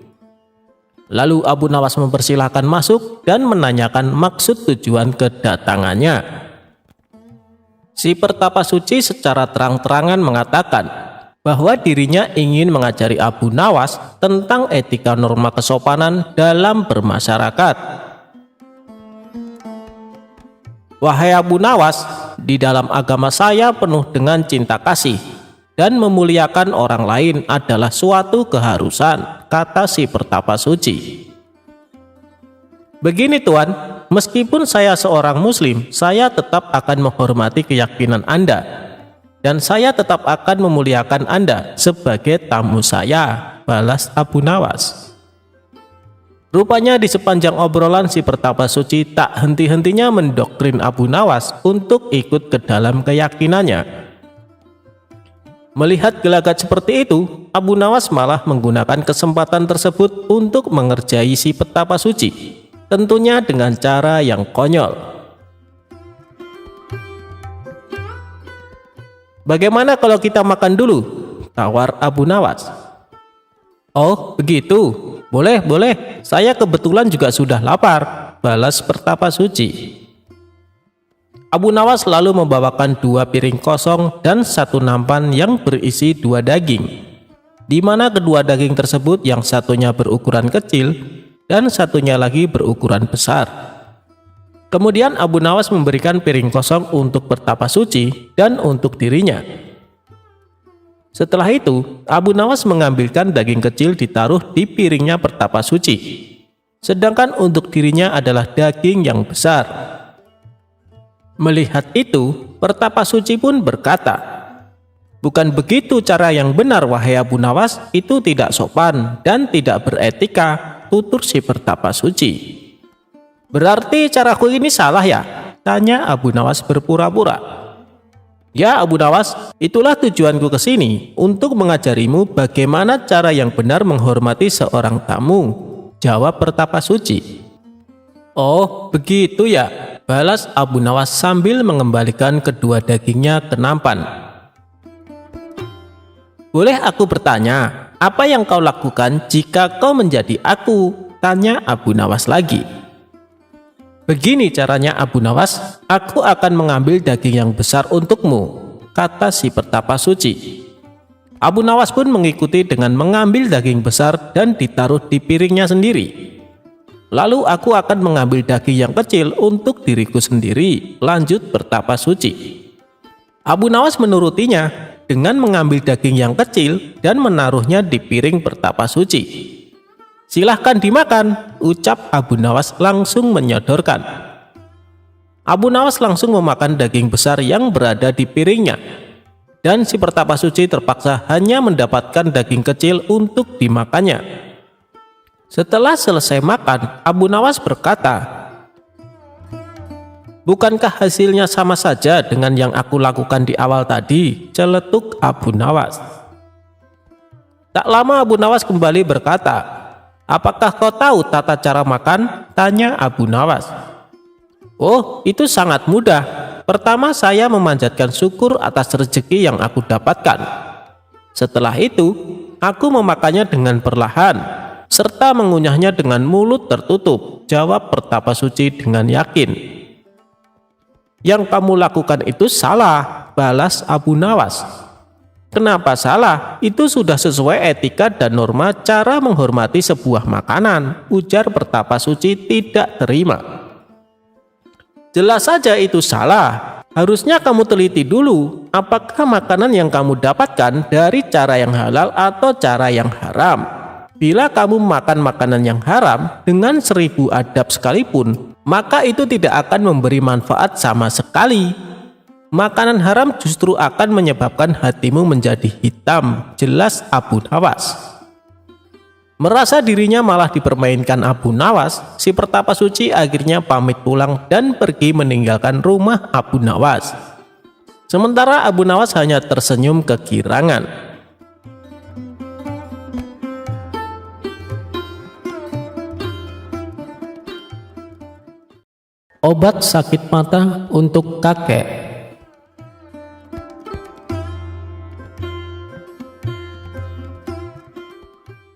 Lalu Abu Nawas mempersilahkan masuk dan menanyakan maksud tujuan kedatangannya. Si pertapa suci secara terang-terangan mengatakan bahwa dirinya ingin mengajari Abu Nawas tentang etika norma kesopanan dalam bermasyarakat. "Wahai Abu Nawas, di dalam agama saya penuh dengan cinta kasih, dan memuliakan orang lain adalah suatu keharusan," kata si pertapa suci. "Begini Tuan, meskipun saya seorang muslim, saya tetap akan menghormati keyakinan Anda, dan saya tetap akan memuliakan Anda sebagai tamu saya," balas Abu Nawas. Rupanya di sepanjang obrolan si pertapa suci tak henti-hentinya mendoktrin Abu Nawas untuk ikut ke dalam keyakinannya. Melihat gelagat seperti itu, Abu Nawas malah menggunakan kesempatan tersebut untuk mengerjai si pertapa suci, tentunya dengan cara yang konyol. "Bagaimana kalau kita makan dulu?" tawar Abu Nawas. "Oh begitu, boleh, saya kebetulan juga sudah lapar," balas pertapa suci. Abu Nawas lalu membawakan 2 piring kosong dan 1 nampan yang berisi 2 daging, di mana kedua daging tersebut yang satunya berukuran kecil dan satunya lagi berukuran besar. Kemudian Abu Nawas memberikan piring kosong untuk pertapa suci dan untuk dirinya. Setelah itu, Abu Nawas mengambilkan daging kecil ditaruh di piringnya pertapa suci, sedangkan untuk dirinya adalah daging yang besar. Melihat itu, pertapa suci pun berkata, "Bukan begitu cara yang benar wahai Abu Nawas, itu tidak sopan dan tidak beretika," tutur si pertapa suci. "Berarti caraku ini salah ya?" tanya Abu Nawas berpura-pura. Ya Abu Nawas, itulah tujuanku ke sini, untuk mengajarimu bagaimana cara yang benar menghormati seorang tamu, jawab Pertapa Suci. Oh, begitu ya, balas Abu Nawas sambil mengembalikan kedua dagingnya ke nampan. Boleh aku bertanya, apa yang kau lakukan jika kau menjadi aku? Tanya Abu Nawas lagi. Begini caranya Abu Nawas, aku akan mengambil daging yang besar untukmu, kata si Pertapa Suci. Abu Nawas pun mengikuti dengan mengambil daging besar dan ditaruh di piringnya sendiri. Lalu aku akan mengambil daging yang kecil untuk diriku sendiri, lanjut Pertapa Suci. Abu Nawas menurutinya dengan mengambil daging yang kecil dan menaruhnya di piring Pertapa Suci. Silahkan dimakan, ucap Abu Nawas langsung menyodorkan. Abu Nawas langsung memakan daging besar yang berada di piringnya. Dan si Pertapa Suci terpaksa hanya mendapatkan daging kecil untuk dimakannya. Setelah selesai makan, Abu Nawas berkata, "Bukankah hasilnya sama saja dengan yang aku lakukan di awal tadi?" Celetuk Abu Nawas. Tak lama Abu Nawas kembali berkata, "Apakah kau tahu tata cara makan?" tanya Abu Nawas. "Oh, itu sangat mudah. Pertama saya memanjatkan syukur atas rezeki yang aku dapatkan. Setelah itu, aku memakannya dengan perlahan, serta mengunyahnya dengan mulut tertutup," jawab Pertapa Suci dengan yakin. "Yang kamu lakukan itu salah," balas Abu Nawas. "Kenapa salah? Itu sudah sesuai etika dan norma cara menghormati sebuah makanan," ujar Pertapa Suci tidak terima. "Jelas saja itu salah. Harusnya kamu teliti dulu apakah makanan yang kamu dapatkan dari cara yang halal atau cara yang haram. Bila kamu makan makanan yang haram dengan 1000 adab sekalipun, maka itu tidak akan memberi manfaat sama sekali. Makanan haram justru akan menyebabkan hatimu menjadi hitam," jelas Abu Nawas. Merasa dirinya malah dipermainkan Abu Nawas, si Pertapa Suci akhirnya pamit pulang dan pergi meninggalkan rumah Abu Nawas. Sementara Abu Nawas hanya tersenyum kegirangan. Obat sakit mata untuk kakek.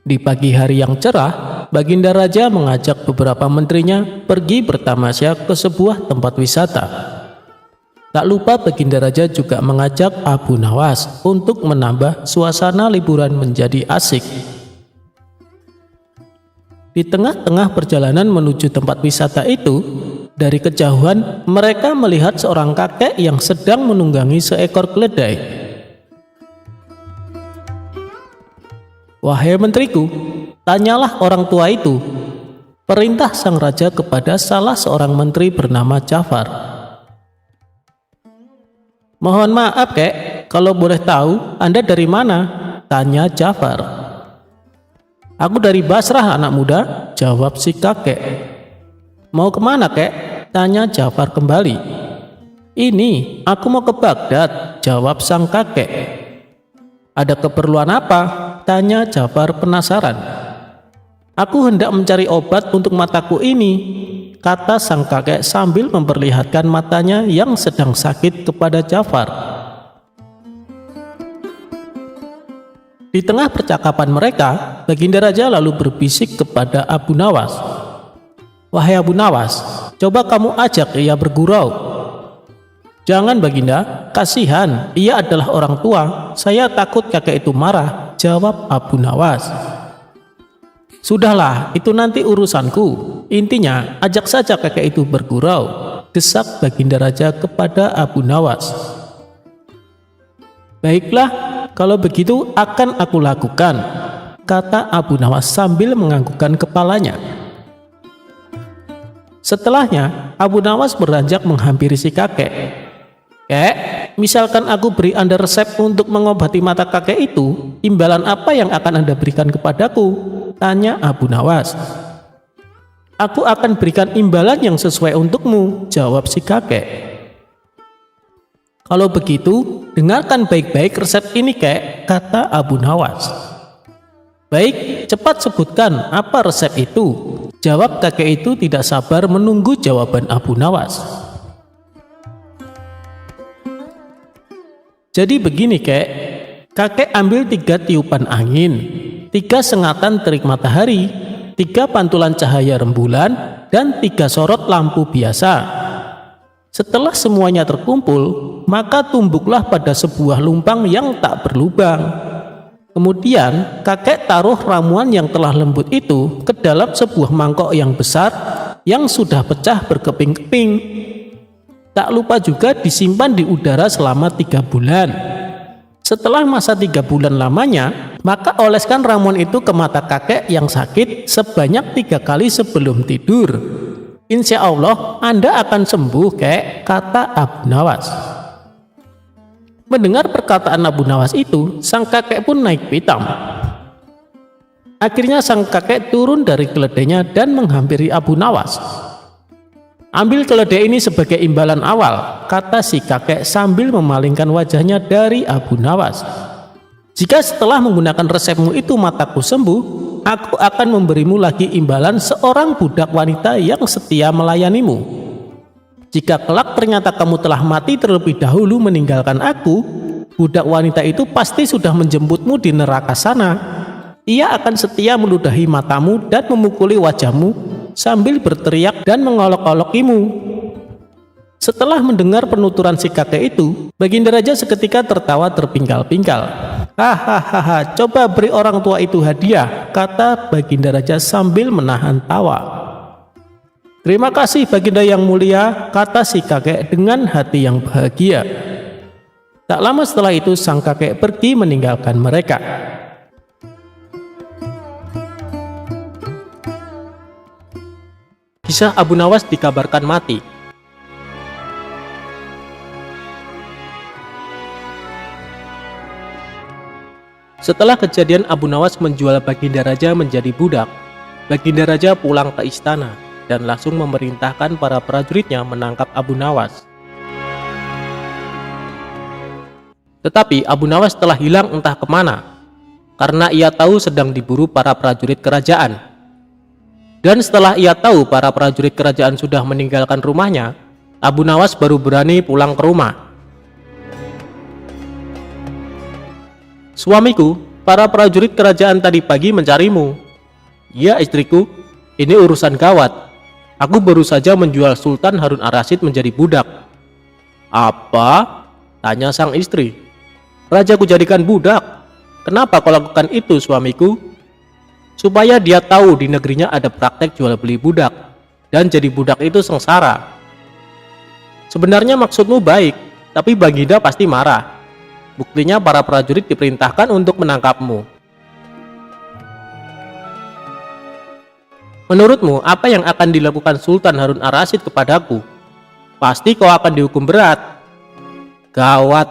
Di pagi hari yang cerah, Baginda Raja mengajak beberapa menterinya pergi bertamasya ke sebuah tempat wisata. Tak lupa Baginda Raja juga mengajak Abu Nawas untuk menambah suasana liburan menjadi asik. Di tengah-tengah perjalanan menuju tempat wisata itu, dari kejauhan mereka melihat seorang kakek yang sedang menunggangi seekor keledai. "Wahai menteriku, tanyalah orang tua itu," perintah sang raja kepada salah seorang menteri bernama Ja'far. "Mohon maaf kek, kalau boleh tahu Anda dari mana?" tanya Ja'far. "Aku dari Basrah anak muda," jawab si kakek. "Mau kemana kek?" tanya Ja'far kembali. "Ini, aku mau ke Baghdad," jawab sang kakek. "Ada keperluan apa?" tanya Ja'far penasaran. "Aku hendak mencari obat untuk mataku ini," kata sang kakek sambil memperlihatkan matanya yang sedang sakit kepada Ja'far. Di tengah percakapan mereka, Baginda Raja lalu berbisik kepada Abu Nawas. "Wahai Abu Nawas, coba kamu ajak ia bergurau." "Jangan Baginda, kasihan, ia adalah orang tua, saya takut kakek itu marah," jawab Abu Nawas. "Sudahlah, itu nanti urusanku. Intinya, ajak saja kakek itu bergurau," desak Baginda Raja kepada Abu Nawas. "Baiklah, kalau begitu akan aku lakukan," kata Abu Nawas sambil menganggukkan kepalanya. Setelahnya, Abu Nawas beranjak menghampiri si kakek. "Kek, misalkan aku beri Anda resep untuk mengobati mata kakek itu, imbalan apa yang akan Anda berikan kepadaku?" tanya Abu Nawas. "Aku akan berikan imbalan yang sesuai untukmu," jawab si kakek. Kalau begitu, dengarkan baik-baik resep ini, Kek, kata Abu Nawas. Baik, cepat sebutkan apa resep itu. Jawab kakek itu tidak sabar menunggu jawaban Abu Nawas. Jadi begini, Kek. Kakek ambil 3 tiupan angin, 3 sengatan terik matahari, 3 pantulan cahaya rembulan, dan 3 sorot lampu biasa. Setelah semuanya terkumpul, maka tumbuklah pada sebuah lumpang yang tak berlubang. Kemudian kakek taruh ramuan yang telah lembut itu ke dalam sebuah mangkok yang besar yang sudah pecah berkeping-keping. Tak lupa juga disimpan di udara selama 3 bulan. Setelah masa 3 bulan lamanya, maka oleskan ramuan itu ke mata kakek yang sakit sebanyak 3 kali sebelum tidur. Insya Allah Anda akan sembuh, Kek, kata Abu Nawas. Mendengar perkataan Abu Nawas itu, sang kakek pun naik pitam. Akhirnya sang kakek turun dari keledainya dan menghampiri Abu Nawas. Ambil keledai ini sebagai imbalan awal, kata si kakek sambil memalingkan wajahnya dari Abu Nawas. Jika setelah menggunakan resepmu itu mataku sembuh, aku akan memberimu lagi imbalan seorang budak wanita yang setia melayanimu. Jika kelak ternyata kamu telah mati terlebih dahulu meninggalkan aku, budak wanita itu pasti sudah menjemputmu di neraka sana. Ia akan setia meludahi matamu dan memukuli wajahmu sambil berteriak dan mengolok-olokimu. Setelah mendengar penuturan si kakek itu, Baginda Raja seketika tertawa terpingkal-pingkal. Hahaha, coba beri orang tua itu hadiah, kata Baginda Raja sambil menahan tawa. Terima kasih Baginda yang mulia, kata si kakek dengan hati yang bahagia. Tak lama setelah itu sang kakek pergi meninggalkan mereka. Kisah Abu Nawas dikabarkan mati. Setelah kejadian Abu Nawas menjual Baginda Raja menjadi budak, Baginda Raja pulang ke istana dan langsung memerintahkan para prajuritnya menangkap Abu Nawas. Tetapi Abu Nawas telah hilang entah kemana, karena ia tahu sedang diburu para prajurit kerajaan. Dan setelah ia tahu para prajurit kerajaan sudah meninggalkan rumahnya, Abu Nawas baru berani pulang ke rumah. Suamiku, para prajurit kerajaan tadi pagi mencarimu. Ya istriku, ini urusan gawat. Aku baru saja menjual Sultan Harun ar-Rasyid menjadi budak. Apa? Tanya sang istri. Raja ku jadikan budak. Kenapa kau lakukan itu, suamiku? Supaya dia tahu di negerinya ada praktek jual beli budak, dan jadi budak itu sengsara. Sebenarnya maksudmu baik, tapi Baginda pasti marah. Buktinya para prajurit diperintahkan untuk menangkapmu. Menurutmu, apa yang akan dilakukan Sultan Harun ar-Rasyid kepadaku? Pasti kau akan dihukum berat. Gawat,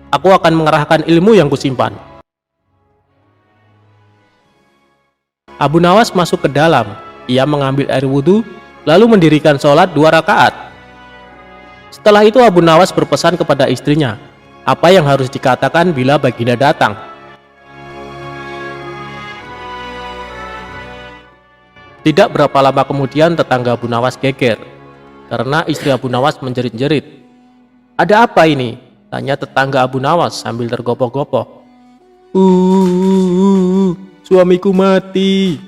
aku akan mengerahkan ilmu yang kusimpan. Abu Nawas masuk ke dalam. Ia mengambil air wudhu, lalu mendirikan sholat 2 rakaat. Setelah itu Abu Nawas berpesan kepada istrinya, apa yang harus dikatakan bila Baginda datang. Tidak berapa lama kemudian tetangga Abu Nawas geger, karena istri Abu Nawas menjerit-jerit. Ada apa ini? Tanya tetangga Abu Nawas sambil tergopoh-gopoh. Suamiku mati.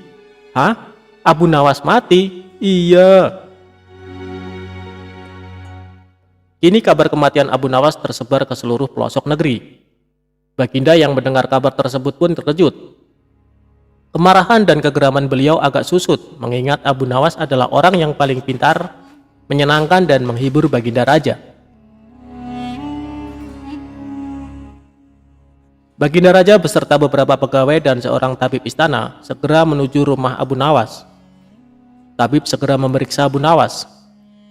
Hah? Abu Nawas mati? Iya. Kini kabar kematian Abu Nawas tersebar ke seluruh pelosok negeri. Baginda yang mendengar kabar tersebut pun terkejut. Kemarahan dan kegeraman beliau agak susut, mengingat Abu Nawas adalah orang yang paling pintar, menyenangkan dan menghibur Baginda Raja. Baginda Raja beserta beberapa pegawai dan seorang tabib istana segera menuju rumah Abu Nawas. Tabib segera memeriksa Abu Nawas.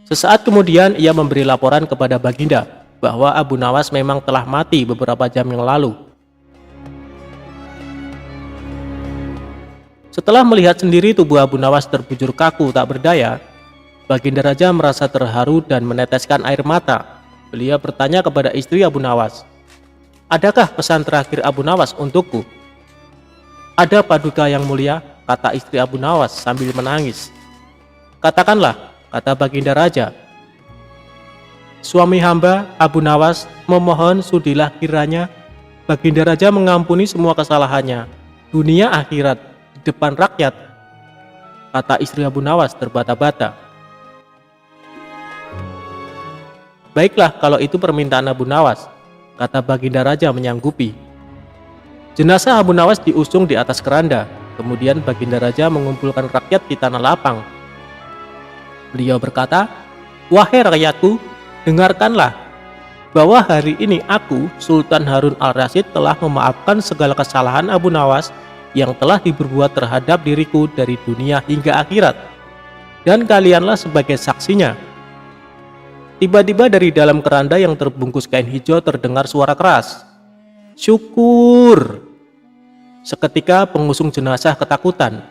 Sesaat kemudian ia memberi laporan kepada Baginda bahwa Abu Nawas memang telah mati beberapa jam yang lalu. Setelah melihat sendiri tubuh Abu Nawas terbujur kaku tak berdaya, Baginda Raja merasa terharu dan meneteskan air mata. Beliau bertanya kepada istri Abu Nawas, "Adakah pesan terakhir Abu Nawas untukku?" "Ada paduka yang mulia," kata istri Abu Nawas sambil menangis. "Katakanlah," kata Baginda Raja. "Suami hamba, Abu Nawas, memohon sudilah kiranya Baginda Raja mengampuni semua kesalahannya, dunia akhirat, di depan rakyat," kata istri Abu Nawas terbata-bata. "Baiklah kalau itu permintaan Abu Nawas," kata Baginda Raja menyanggupi. Jenazah Abu Nawas diusung di atas keranda, kemudian Baginda Raja mengumpulkan rakyat di tanah lapang. Beliau berkata, "Wahai rakyatku, dengarkanlah bahwa hari ini aku, Sultan Harun al-Rasyid, telah memaafkan segala kesalahan Abu Nawas yang telah diperbuat terhadap diriku dari dunia hingga akhirat, dan kalianlah sebagai saksinya." Tiba-tiba dari dalam keranda yang terbungkus kain hijau terdengar suara keras, "Syukur!" Seketika pengusung jenazah ketakutan,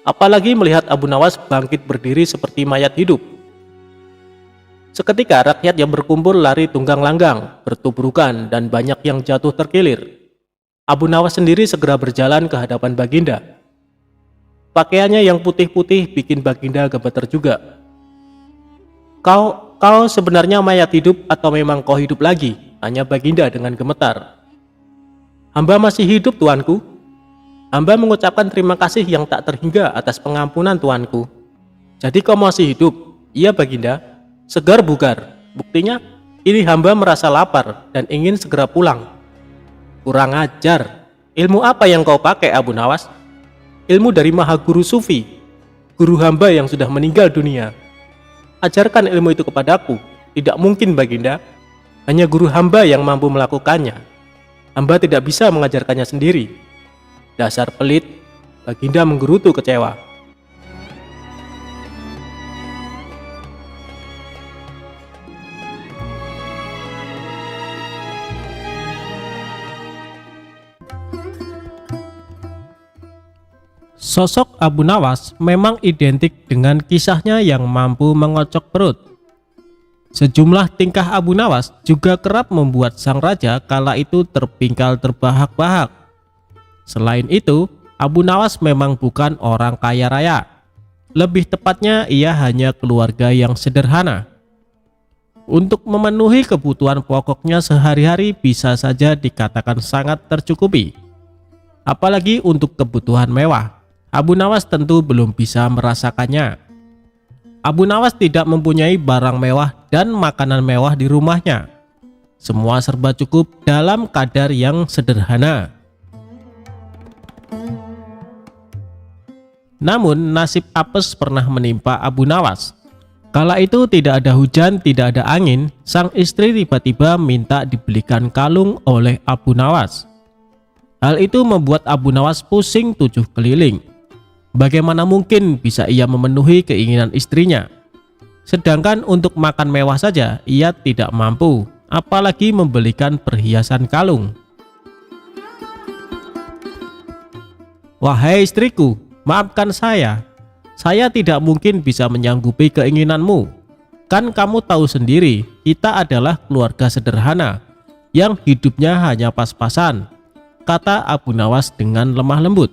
apalagi melihat Abu Nawas bangkit berdiri seperti mayat hidup. Seketika rakyat yang berkumpul lari tunggang langgang, bertubrukan, dan banyak yang jatuh terkilir. Abu Nawas sendiri segera berjalan ke hadapan Baginda. Pakaiannya yang putih-putih bikin Baginda gemeter juga. Kau sebenarnya mayat hidup atau memang kau hidup lagi?" tanya Baginda dengan gemetar. "Hamba masih hidup, tuanku. Hamba mengucapkan terima kasih yang tak terhingga atas pengampunan tuanku." "Jadi kau masih hidup?" "Iya Baginda, segar bugar. Buktinya, ini hamba merasa lapar dan ingin segera pulang." "Kurang ajar. Ilmu apa yang kau pakai, Abu Nawas?" "Ilmu dari Maha Guru Sufi, guru hamba yang sudah meninggal dunia." "Ajarkan ilmu itu kepadaku." "Tidak mungkin Baginda, hanya guru hamba yang mampu melakukannya. Hamba tidak bisa mengajarkannya sendiri." "Dasar pelit," Baginda menggerutu kecewa. Sosok Abu Nawas memang identik dengan kisahnya yang mampu mengocok perut. Sejumlah tingkah Abu Nawas juga kerap membuat sang raja kala itu terpingkal terbahak-bahak. Selain itu, Abu Nawas memang bukan orang kaya raya. Lebih tepatnya ia hanya keluarga yang sederhana. Untuk memenuhi kebutuhan pokoknya sehari-hari bisa saja dikatakan sangat tercukupi. Apalagi untuk kebutuhan mewah, Abu Nawas tentu belum bisa merasakannya. Abu Nawas tidak mempunyai barang mewah dan makanan mewah di rumahnya. Semua serba cukup dalam kadar yang sederhana. Namun nasib apes pernah menimpa Abu Nawas. Kala itu tidak ada hujan, tidak ada angin, sang istri tiba-tiba minta dibelikan kalung oleh Abu Nawas. Hal itu membuat Abu Nawas pusing 7 keliling. Bagaimana mungkin bisa ia memenuhi keinginan istrinya? Sedangkan untuk makan mewah saja ia tidak mampu, apalagi membelikan perhiasan kalung. "Wahai istriku, maafkan saya tidak mungkin bisa menyanggupi keinginanmu. Kan kamu tahu sendiri, kita adalah keluarga sederhana yang hidupnya hanya pas-pasan," kata Abu Nawas dengan lemah lembut.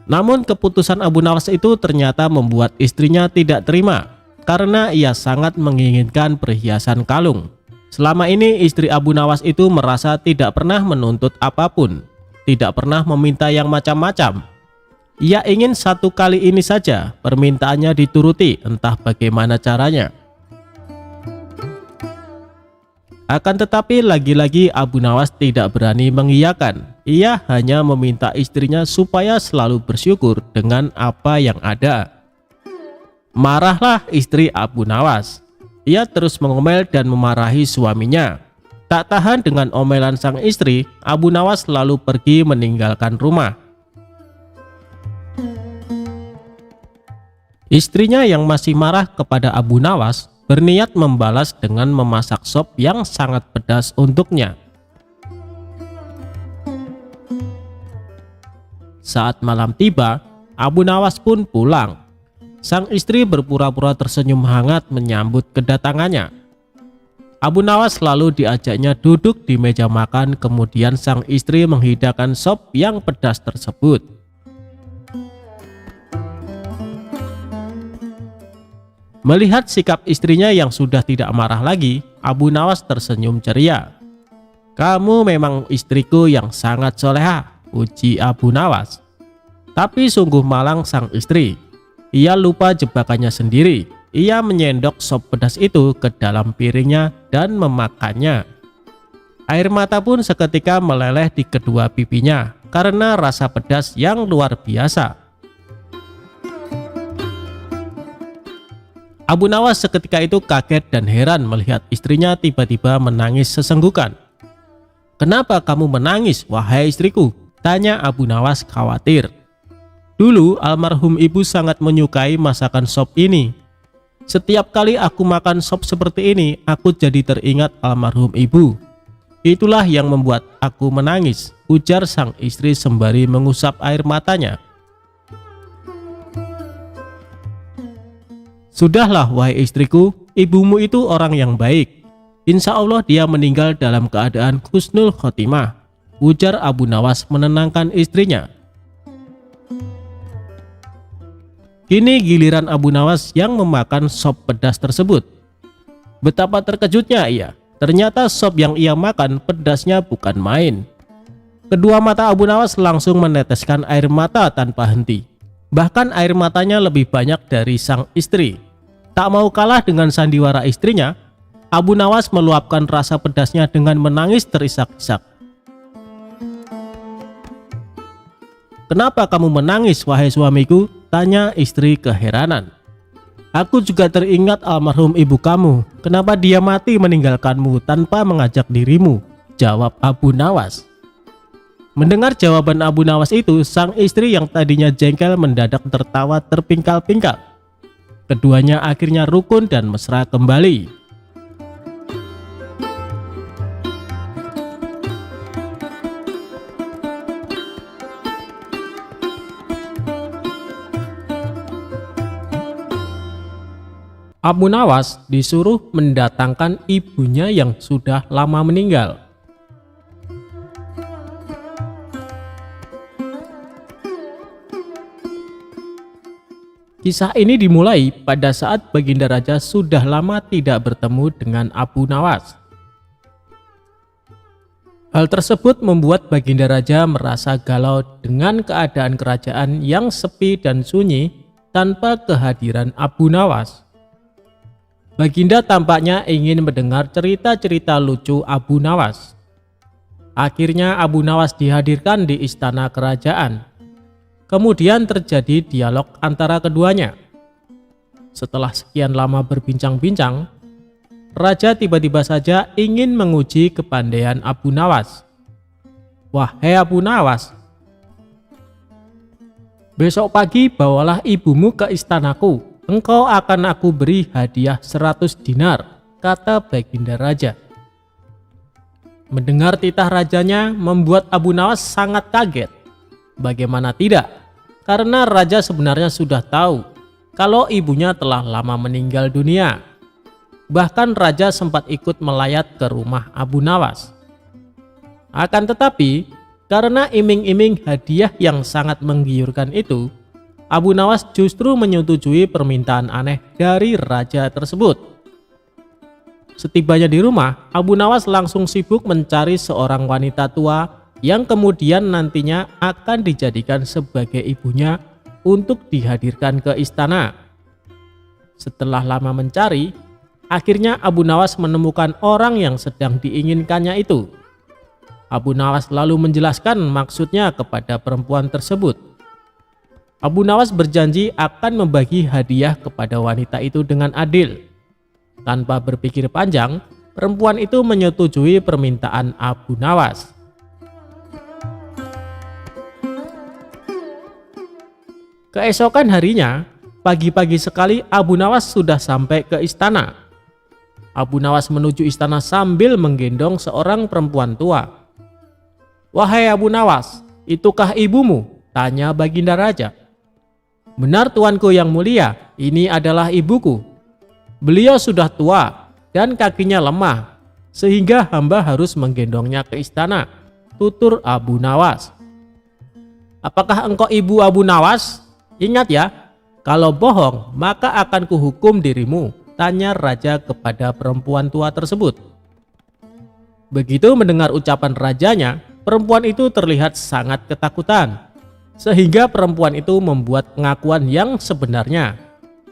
Namun keputusan Abu Nawas itu ternyata membuat istrinya tidak terima, karena ia sangat menginginkan perhiasan kalung. Selama ini istri Abu Nawas itu merasa tidak pernah menuntut apapun, tidak pernah meminta yang macam-macam. Ia ingin satu kali ini saja permintaannya dituruti, entah bagaimana caranya. Akan tetapi lagi-lagi Abu Nawas tidak berani mengiyakan. Ia hanya meminta istrinya supaya selalu bersyukur dengan apa yang ada. Marahlah istri Abu Nawas. Ia terus mengomel dan memarahi suaminya. Tak tahan dengan omelan sang istri, Abu Nawas lalu pergi meninggalkan rumah. Istrinya yang masih marah kepada Abu Nawas berniat membalas dengan memasak sop yang sangat pedas untuknya. Saat malam tiba, Abu Nawas pun pulang. Sang istri berpura-pura tersenyum hangat menyambut kedatangannya. Abu Nawas lalu diajaknya duduk di meja makan, kemudian sang istri menghidangkan sop yang pedas tersebut. Melihat sikap istrinya yang sudah tidak marah lagi, Abu Nawas tersenyum ceria. "Kamu memang istriku yang sangat soleha," puji Abu Nawas. Tapi sungguh malang sang istri. Ia lupa jebakannya sendiri. Ia menyendok sop pedas itu ke dalam piringnya dan memakannya. Air mata pun seketika meleleh di kedua pipinya karena rasa pedas yang luar biasa. Abu Nawas seketika itu kaget dan heran melihat istrinya tiba-tiba menangis sesenggukan. "Kenapa kamu menangis, wahai istriku?" tanya Abu Nawas khawatir. "Dulu almarhum ibu sangat menyukai masakan sop ini. Setiap kali aku makan sop seperti ini, aku jadi teringat almarhum ibu. Itulah yang membuat aku menangis," ujar sang istri sembari mengusap air matanya. "Sudahlah wahai istriku, ibumu itu orang yang baik. Insya Allah dia meninggal dalam keadaan husnul khotimah," ujar Abu Nawas menenangkan istrinya. Kini giliran Abu Nawas yang memakan sop pedas tersebut. Betapa terkejutnya ia. Ternyata sop yang ia makan pedasnya bukan main. Kedua mata Abu Nawas langsung meneteskan air mata tanpa henti. Bahkan air matanya lebih banyak dari sang istri. Tak mau kalah dengan sandiwara istrinya, Abu Nawas meluapkan rasa pedasnya dengan menangis terisak-isak. "Kenapa kamu menangis, wahai suamiku?" tanya istri keheranan. "Aku juga teringat almarhum ibu kamu. Kenapa dia mati meninggalkanmu tanpa mengajak dirimu?" jawab Abu Nawas. Mendengar jawaban Abu Nawas itu, sang istri yang tadinya jengkel mendadak tertawa terpingkal-pingkal. Keduanya akhirnya rukun dan mesra kembali. Abu Nawas disuruh mendatangkan ibunya yang sudah lama meninggal. Kisah ini dimulai pada saat Baginda Raja sudah lama tidak bertemu dengan Abu Nawas. Hal tersebut membuat Baginda Raja merasa galau dengan keadaan kerajaan yang sepi dan sunyi tanpa kehadiran Abu Nawas. Baginda tampaknya ingin mendengar cerita-cerita lucu Abu Nawas. Akhirnya Abu Nawas dihadirkan di istana kerajaan. Kemudian terjadi dialog antara keduanya. Setelah sekian lama berbincang-bincang, Raja tiba-tiba saja ingin menguji kepandaian Abu Nawas. "Wahai Abu Nawas, besok pagi bawalah ibumu ke istanaku. Engkau akan aku beri hadiah 100 dinar, kata Baginda Raja. Mendengar titah rajanya membuat Abu Nawas sangat kaget. Bagaimana tidak? Karena raja sebenarnya sudah tahu kalau ibunya telah lama meninggal dunia. Bahkan raja sempat ikut melayat ke rumah Abu Nawas. Akan tetapi, karena iming-iming hadiah yang sangat menggiurkan itu, Abu Nawas justru menyetujui permintaan aneh dari raja tersebut. Setibanya di rumah, Abu Nawas langsung sibuk mencari seorang wanita tua yang kemudian nantinya akan dijadikan sebagai ibunya untuk dihadirkan ke istana. Setelah lama mencari, akhirnya Abu Nawas menemukan orang yang sedang diinginkannya itu. Abu Nawas lalu menjelaskan maksudnya kepada perempuan tersebut. Abu Nawas berjanji akan membagi hadiah kepada wanita itu dengan adil. Tanpa berpikir panjang, perempuan itu menyetujui permintaan Abu Nawas. Keesokan harinya, pagi-pagi sekali Abu Nawas sudah sampai ke istana. Abu Nawas menuju istana sambil menggendong seorang perempuan tua. "Wahai Abu Nawas, itukah ibumu?" tanya Baginda Raja. "Benar tuanku yang mulia, ini adalah ibuku. Beliau sudah tua dan kakinya lemah, sehingga hamba harus menggendongnya ke istana," tutur Abu Nawas. "Apakah engkau ibu Abu Nawas? Ingat ya, kalau bohong maka akan kuhukum dirimu," tanya raja kepada perempuan tua tersebut. Begitu mendengar ucapan rajanya, perempuan itu terlihat sangat ketakutan, sehingga perempuan itu membuat pengakuan yang sebenarnya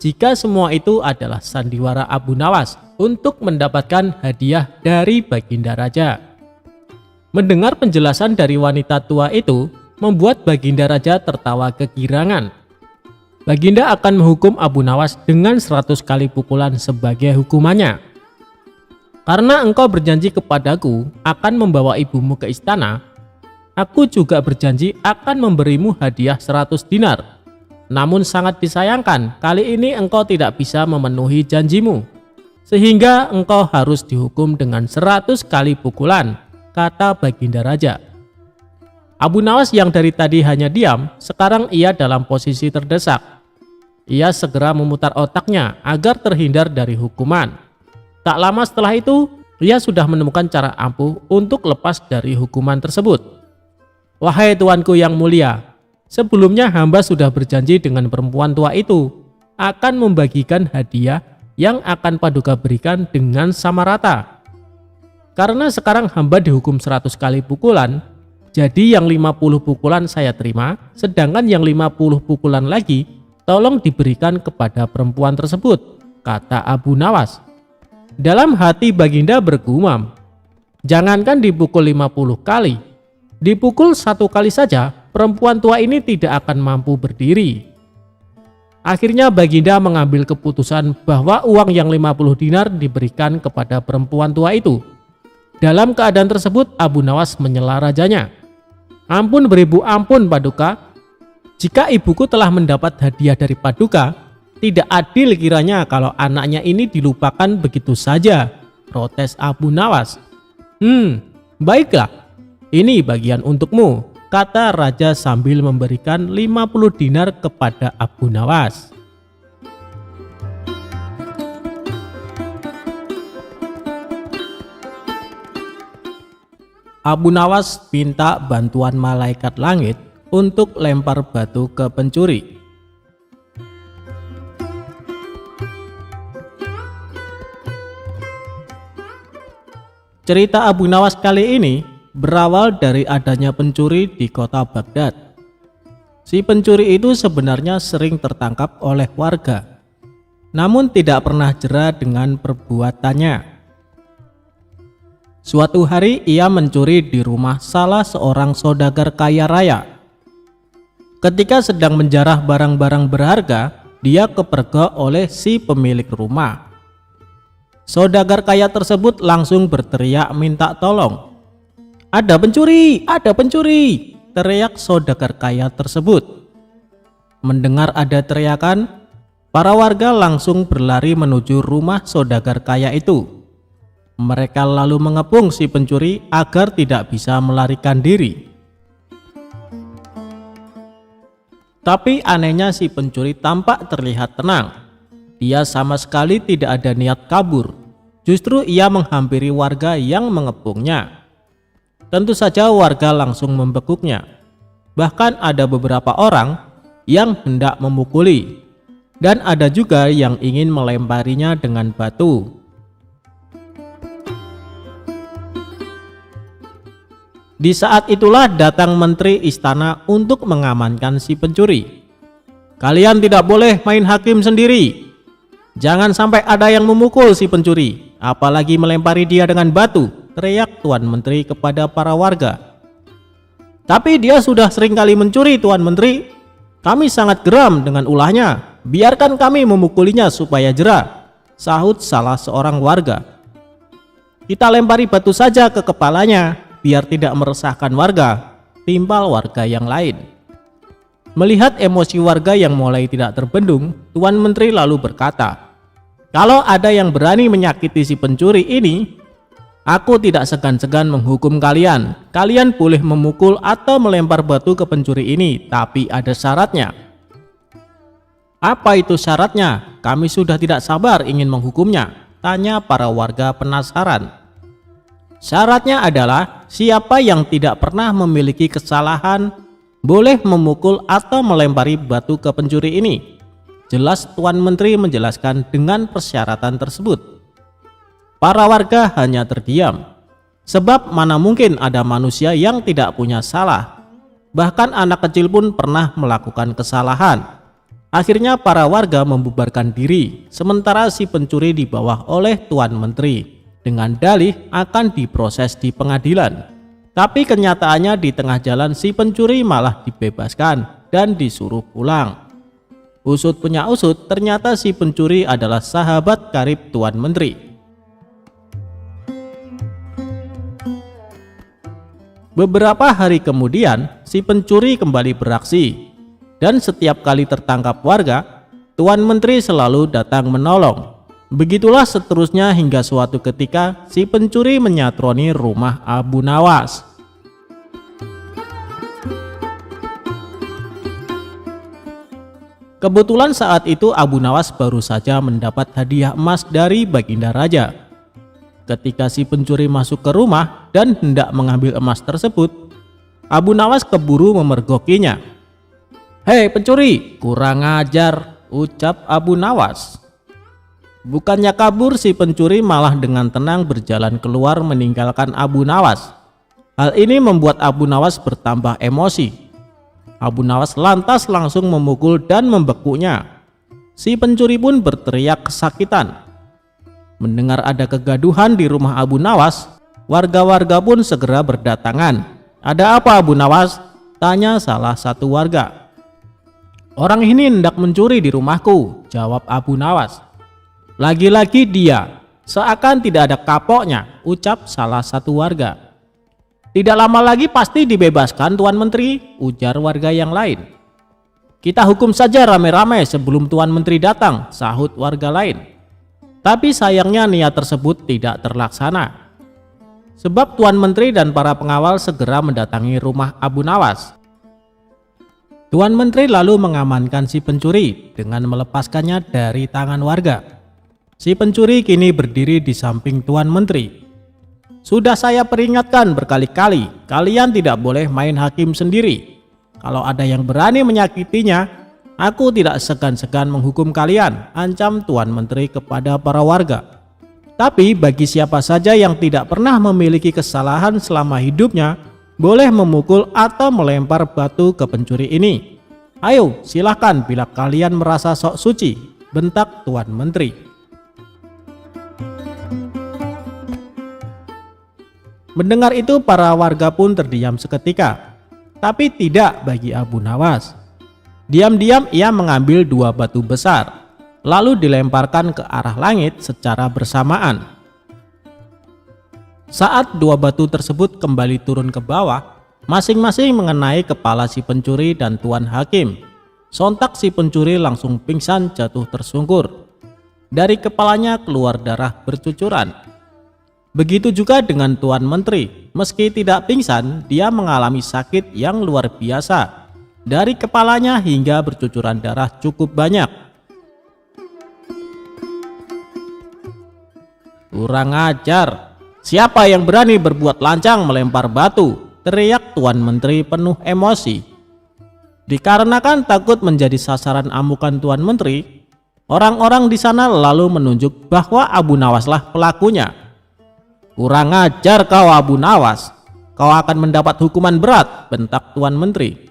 jika semua itu adalah sandiwara Abu Nawas untuk mendapatkan hadiah dari Baginda Raja. Mendengar penjelasan dari wanita tua itu membuat Baginda Raja tertawa kegirangan. Baginda akan menghukum Abu Nawas dengan 100 kali pukulan sebagai hukumannya. "Karena engkau berjanji kepadaku akan membawa ibumu ke istana, aku juga berjanji akan memberimu hadiah 100 dinar. Namun sangat disayangkan, kali ini engkau tidak bisa memenuhi janjimu, sehingga engkau harus dihukum dengan 100 kali pukulan," kata Baginda Raja. Abu Nawas yang dari tadi hanya diam, sekarang ia dalam posisi terdesak. Ia segera memutar otaknya agar terhindar dari hukuman. Tak lama setelah itu, ia sudah menemukan cara ampuh untuk lepas dari hukuman tersebut. "Wahai tuanku yang mulia, sebelumnya hamba sudah berjanji dengan perempuan tua itu akan membagikan hadiah yang akan Paduka berikan dengan sama rata. Karena sekarang hamba dihukum 100 kali pukulan, jadi yang 50 pukulan saya terima, sedangkan yang 50 pukulan lagi tolong diberikan kepada perempuan tersebut," kata Abu Nawas. Dalam hati Baginda bergumam, jangankan dipukul 50 kali, dipukul 1 kali saja perempuan tua ini tidak akan mampu berdiri. Akhirnya Baginda mengambil keputusan bahwa uang yang 50 dinar diberikan kepada perempuan tua itu. Dalam keadaan tersebut Abu Nawas menyela rajanya. "Ampun beribu ampun Paduka, jika ibuku telah mendapat hadiah dari Paduka, tidak adil kiranya kalau anaknya ini dilupakan begitu saja," protes Abu Nawas. Baiklah, ini bagian untukmu," kata raja sambil memberikan 50 dinar kepada Abu Nawas. Abu Nawas minta bantuan malaikat langit untuk lempar batu ke pencuri. Cerita Abu Nawas kali ini berawal dari adanya pencuri di kota Baghdad. Si pencuri itu sebenarnya sering tertangkap oleh warga, namun tidak pernah jera dengan perbuatannya. Suatu hari ia mencuri di rumah salah seorang saudagar kaya raya. Ketika sedang menjarah barang-barang berharga, dia kepergok oleh si pemilik rumah. Saudagar kaya tersebut langsung berteriak minta tolong. "Ada pencuri! Ada pencuri!" teriak saudagar kaya tersebut. Mendengar ada teriakan, para warga langsung berlari menuju rumah saudagar kaya itu. Mereka lalu mengepung si pencuri agar tidak bisa melarikan diri. Tapi anehnya si pencuri tampak terlihat tenang. Dia sama sekali tidak ada niat kabur. Justru ia menghampiri warga yang mengepungnya. Tentu saja warga langsung membekuknya. Bahkan ada beberapa orang yang hendak memukuli, dan ada juga yang ingin melemparinya dengan batu. Di saat itulah datang menteri istana untuk mengamankan si pencuri. "Kalian tidak boleh main hakim sendiri. Jangan sampai ada yang memukul si pencuri, apalagi melempari dia dengan batu," teriak Tuan Menteri kepada para warga. "Tapi dia sudah sering kali mencuri, Tuan Menteri. Kami sangat geram dengan ulahnya. Biarkan kami memukulinya supaya jera," sahut salah seorang warga. "Kita lempari batu saja ke kepalanya, biar tidak meresahkan warga," timpal warga yang lain. Melihat emosi warga yang mulai tidak terbendung, Tuan Menteri lalu berkata, "Kalau ada yang berani menyakiti si pencuri ini, aku tidak segan-segan menghukum kalian. Kalian boleh memukul atau melempar batu ke pencuri ini, tapi ada syaratnya. "Apa itu syaratnya? Kami sudah tidak sabar ingin menghukumnya," tanya para warga penasaran. "Syaratnya adalah siapa yang tidak pernah memiliki kesalahan boleh memukul atau melempari batu ke pencuri ini," jelas Tuan Menteri menjelaskan dengan persyaratan tersebut. Para warga hanya terdiam, sebab mana mungkin ada manusia yang tidak punya salah. Bahkan anak kecil pun pernah melakukan kesalahan. Akhirnya para warga membubarkan diri, sementara si pencuri dibawa oleh Tuan Menteri dengan dalih akan diproses di pengadilan. Tapi kenyataannya di tengah jalan si pencuri malah dibebaskan dan disuruh pulang. Usut punya usut, ternyata si pencuri adalah sahabat karib Tuan Menteri. Beberapa hari kemudian, si pencuri kembali beraksi, dan setiap kali tertangkap warga, Tuan Menteri selalu datang menolong. Begitulah seterusnya hingga suatu ketika si pencuri menyatroni rumah Abu Nawas. Kebetulan saat itu Abu Nawas baru saja mendapat hadiah emas dari Baginda Raja. Ketika si pencuri masuk ke rumah dan hendak mengambil emas tersebut, Abu Nawas keburu memergokinya. "Hei pencuri, kurang ajar," ucap Abu Nawas. Bukannya kabur, si pencuri malah dengan tenang berjalan keluar meninggalkan Abu Nawas. Hal ini membuat Abu Nawas bertambah emosi. Abu Nawas lantas langsung memukul dan membekuknya. Si pencuri pun berteriak kesakitan. Mendengar ada kegaduhan di rumah Abu Nawas, warga-warga pun segera berdatangan. "Ada apa Abu Nawas?" tanya salah satu warga. "Orang ini hendak mencuri di rumahku," jawab Abu Nawas. "Lagi-lagi dia, seakan tidak ada kapoknya," ucap salah satu warga. "Tidak lama lagi pasti dibebaskan Tuan Menteri," ujar warga yang lain. "Kita hukum saja rame-rame sebelum Tuan Menteri datang," sahut warga lain. Tapi sayangnya niat tersebut tidak terlaksana, sebab Tuan Menteri dan para pengawal segera mendatangi rumah Abu Nawas. Tuan Menteri lalu mengamankan si pencuri dengan melepaskannya dari tangan warga. Si pencuri kini berdiri di samping Tuan Menteri. "Sudah saya peringatkan berkali-kali, kalian tidak boleh main hakim sendiri. Kalau ada yang berani menyakitinya, aku tidak segan-segan menghukum kalian," ancam Tuan Menteri kepada para warga. "Tapi bagi siapa saja yang tidak pernah memiliki kesalahan selama hidupnya, boleh memukul atau melempar batu ke pencuri ini. Ayo silahkan bila kalian merasa sok suci," bentak Tuan Menteri. Mendengar itu para warga pun terdiam seketika, tapi tidak bagi Abu Nawas. Diam-diam ia mengambil 2 batu besar, lalu dilemparkan ke arah langit secara bersamaan. Saat 2 batu tersebut kembali turun ke bawah, masing-masing mengenai kepala si pencuri dan Tuan Hakim. Sontak si pencuri langsung pingsan jatuh tersungkur. Dari kepalanya keluar darah bercucuran. Begitu juga dengan Tuan Menteri, meski tidak pingsan, dia mengalami sakit yang luar biasa. Dari kepalanya hingga bercucuran darah cukup banyak. "Kurang ajar, siapa yang berani berbuat lancang melempar batu?" teriak Tuan Menteri penuh emosi. Dikarenakan takut menjadi sasaran amukan Tuan Menteri, orang-orang di sana lalu menunjuk bahwa Abu Nawaslah pelakunya. "Kurang ajar kau Abu Nawas, kau akan mendapat hukuman berat," bentak Tuan Menteri.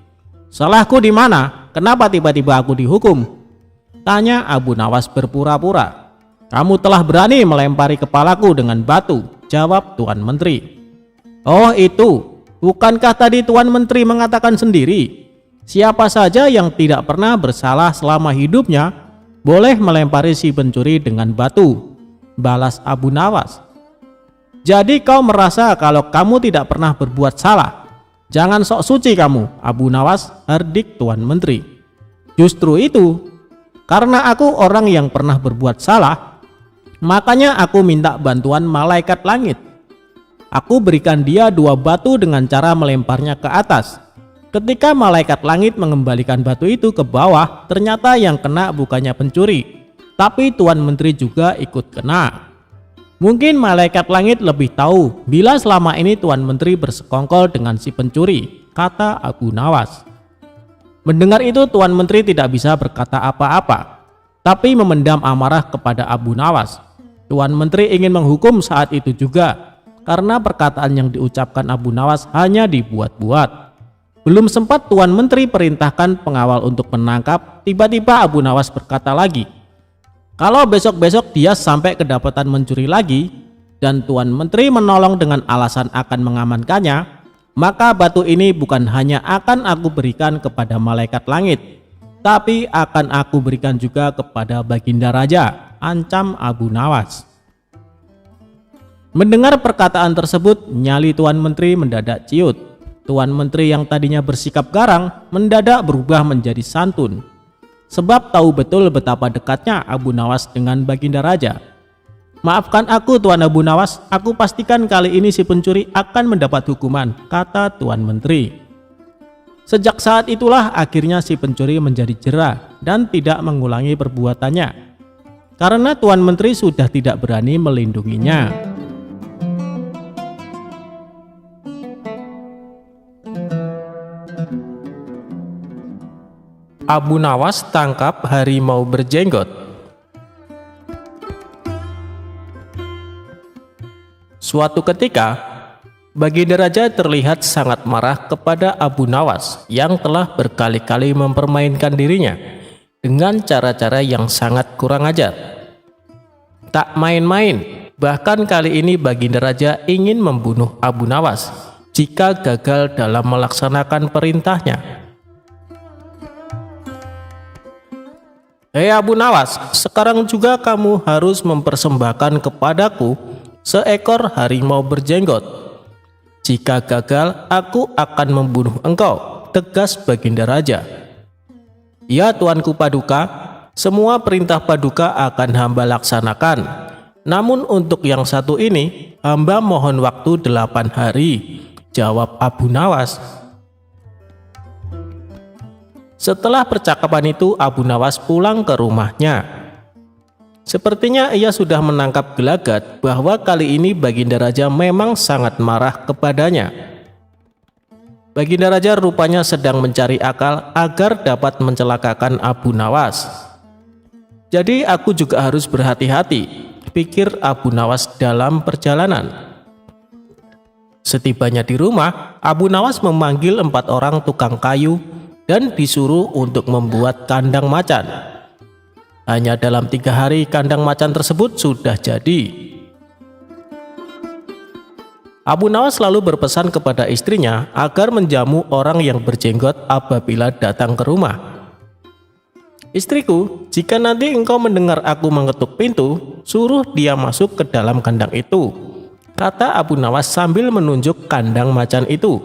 "Salahku di mana? Kenapa tiba-tiba aku dihukum?" tanya Abu Nawas berpura-pura. "Kamu telah berani melempari kepalaku dengan batu," jawab Tuan Menteri. "Oh itu, bukankah tadi Tuan Menteri mengatakan sendiri, siapa saja yang tidak pernah bersalah selama hidupnya boleh melempari si pencuri dengan batu," balas Abu Nawas. "Jadi kau merasa kalau kamu tidak pernah berbuat salah? Jangan sok suci kamu, Abu Nawas," hardik Tuan Menteri. "Justru itu, karena aku orang yang pernah berbuat salah, makanya aku minta bantuan malaikat langit. Aku berikan dia 2 batu dengan cara melemparnya ke atas. Ketika malaikat langit mengembalikan batu itu ke bawah, ternyata yang kena bukannya pencuri, tapi Tuan Menteri juga ikut kena. Mungkin malaikat langit lebih tahu bila selama ini Tuan Menteri bersekongkol dengan si pencuri, kata Abu Nawas. Mendengar itu Tuan Menteri tidak bisa berkata apa-apa, tapi memendam amarah kepada Abu Nawas. Tuan Menteri ingin menghukum saat itu juga, karena perkataan yang diucapkan Abu Nawas hanya dibuat-buat. Belum sempat Tuan Menteri perintahkan pengawal untuk menangkap, tiba-tiba Abu Nawas berkata lagi, kalau besok-besok dia sampai kedapatan mencuri lagi, dan Tuan Menteri menolong dengan alasan akan mengamankannya, maka batu ini bukan hanya akan aku berikan kepada malaikat langit, tapi akan aku berikan juga kepada Baginda Raja, ancam Abu Nawas. Mendengar perkataan tersebut, nyali Tuan Menteri mendadak ciut. Tuan Menteri yang tadinya bersikap garang mendadak berubah menjadi santun, sebab tahu betul betapa dekatnya Abu Nawas dengan Baginda Raja. Maafkan aku Tuan Abu Nawas, aku pastikan kali ini si pencuri akan mendapat hukuman, kata Tuan Menteri. Sejak saat itulah akhirnya si pencuri menjadi jera dan tidak mengulangi perbuatannya, karena Tuan Menteri sudah tidak berani melindunginya. Abu Nawas tangkap harimau berjenggot. Suatu ketika, Baginda Raja terlihat sangat marah kepada Abu Nawas yang telah berkali-kali mempermainkan dirinya dengan cara-cara yang sangat kurang ajar. Tak main-main, bahkan kali ini Baginda Raja ingin membunuh Abu Nawas jika gagal dalam melaksanakan perintahnya. Hei Abu Nawas, sekarang juga kamu harus mempersembahkan kepadaku seekor harimau berjenggot. Jika gagal, aku akan membunuh engkau, tegas Baginda Raja. Ya Tuanku Paduka, semua perintah Paduka akan hamba laksanakan. Namun untuk yang satu ini, hamba mohon waktu 8 hari, jawab Abu Nawas. Setelah percakapan itu, Abu Nawas pulang ke rumahnya. Sepertinya ia sudah menangkap gelagat bahwa kali ini Baginda Raja memang sangat marah kepadanya. Baginda Raja rupanya sedang mencari akal agar dapat mencelakakan Abu Nawas. Jadi aku juga harus berhati-hati, pikir Abu Nawas dalam perjalanan. Setibanya di rumah, Abu Nawas memanggil 4 orang tukang kayu dan disuruh untuk membuat kandang macan. Hanya dalam 3 hari kandang macan tersebut sudah jadi. Abu Nawas lalu berpesan kepada istrinya agar menjamu orang yang berjenggot apabila datang ke rumah. Istriku, jika nanti engkau mendengar aku mengetuk pintu, suruh dia masuk ke dalam kandang itu, kata Abu Nawas sambil menunjuk kandang macan itu.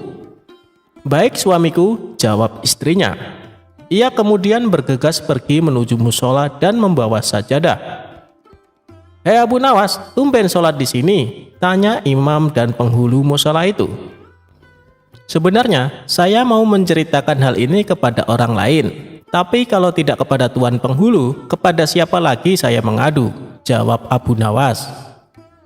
Baik suamiku, jawab istrinya. Ia kemudian bergegas pergi menuju musola dan membawa sajadah. Hei Abu Nawas, tumben sholat di sini, tanya imam dan penghulu musola itu. Sebenarnya saya mau menceritakan hal ini kepada orang lain, tapi kalau tidak kepada tuan penghulu, kepada siapa lagi saya mengadu, jawab Abu Nawas.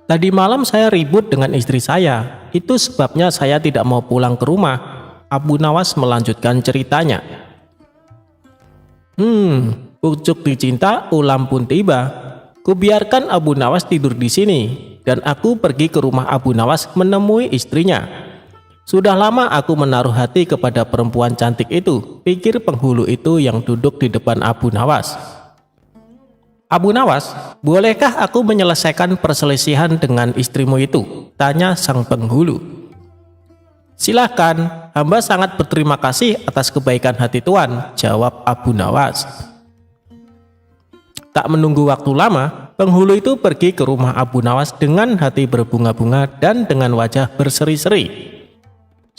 Tadi malam saya ribut dengan istri saya, itu sebabnya saya tidak mau pulang ke rumah. Abu Nawas melanjutkan ceritanya. Pucuk dicinta, ulam pun tiba. Kubiarkan Abu Nawas tidur di sini, dan aku pergi ke rumah Abu Nawas menemui istrinya. Sudah lama aku menaruh hati kepada perempuan cantik itu, pikir penghulu itu yang duduk di depan Abu Nawas. Abu Nawas, bolehkah aku menyelesaikan perselisihan dengan istrimu itu? Tanya sang penghulu. Silahkan, hamba sangat berterima kasih atas kebaikan hati tuan, jawab Abu Nawas. Tak menunggu waktu lama, penghulu itu pergi ke rumah Abu Nawas dengan hati berbunga-bunga dan dengan wajah berseri-seri.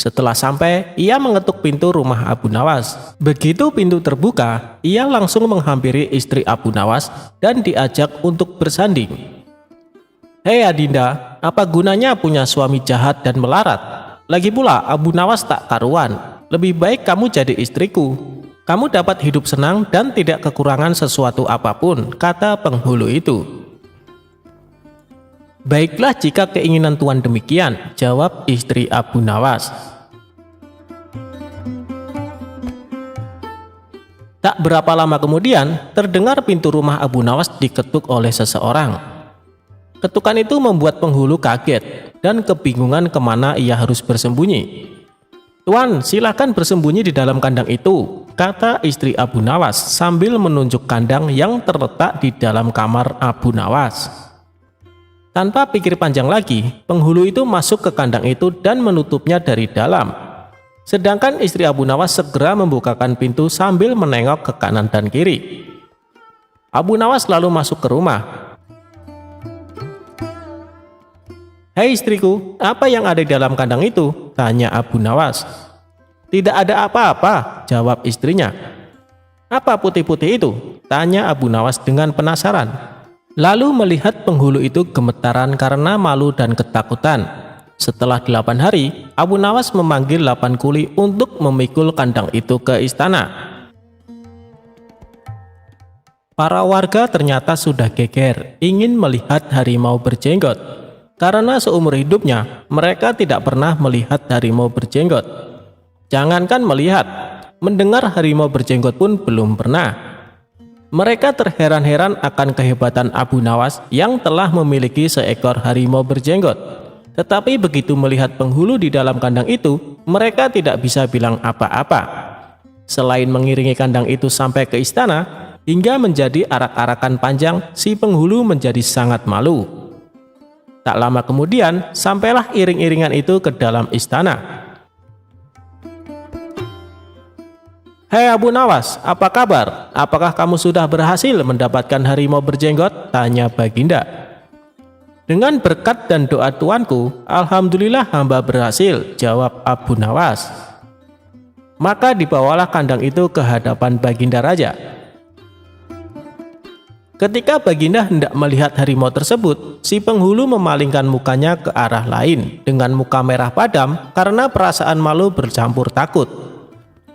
Setelah sampai, ia mengetuk pintu rumah Abu Nawas. Begitu pintu terbuka, ia langsung menghampiri istri Abu Nawas dan diajak untuk bersanding. Hei Adinda, apa gunanya punya suami jahat dan melarat? Lagi pula Abu Nawas tak karuan. lebih baik kamu jadi istriku. Kamu dapat hidup senang dan tidak kekurangan sesuatu apapun, kata penghulu itu. Baiklah jika keinginan Tuan demikian, jawab istri Abu Nawas. Tak berapa lama kemudian, terdengar pintu rumah Abu Nawas diketuk oleh seseorang. Ketukan itu membuat penghulu kaget dan kebingungan kemana ia harus bersembunyi. "Tuan, silakan bersembunyi di dalam kandang itu," kata istri Abu Nawas sambil menunjuk kandang yang terletak di dalam kamar Abu Nawas. Tanpa pikir panjang lagi, penghulu itu masuk ke kandang itu dan menutupnya dari dalam. Sedangkan istri Abu Nawas segera membukakan pintu sambil menengok ke kanan dan kiri. Abu Nawas lalu masuk ke rumah. "Hei istriku, apa yang ada di dalam kandang itu?" tanya Abu Nawas. "Tidak ada apa-apa," jawab istrinya. "Apa putih-putih itu?" tanya Abu Nawas dengan penasaran. Lalu melihat penghulu itu gemetaran karena malu dan ketakutan. Setelah 8 hari, Abu Nawas memanggil 8 kuli untuk memikul kandang itu ke istana. Para warga ternyata sudah geger ingin melihat harimau berjenggot. Karena seumur hidupnya, mereka tidak pernah melihat harimau berjenggot. Jangankan melihat, mendengar harimau berjenggot pun belum pernah. Mereka terheran-heran akan kehebatan Abu Nawas yang telah memiliki seekor harimau berjenggot. Tetapi begitu melihat penghulu di dalam kandang itu, mereka tidak bisa bilang apa-apa. Selain mengiringi kandang itu sampai ke istana, hingga menjadi arak-arakan panjang, si penghulu menjadi sangat malu. Tak lama kemudian, sampailah iring-iringan itu ke dalam istana. "Hei Abu Nawas, apa kabar? Apakah kamu sudah berhasil mendapatkan harimau berjenggot?" tanya Baginda. "Dengan berkat dan doa tuanku, alhamdulillah hamba berhasil," jawab Abu Nawas. Maka dibawalah kandang itu ke hadapan Baginda Raja. Ketika Baginda hendak melihat harimau tersebut, si penghulu memalingkan mukanya ke arah lain dengan muka merah padam karena perasaan malu bercampur takut.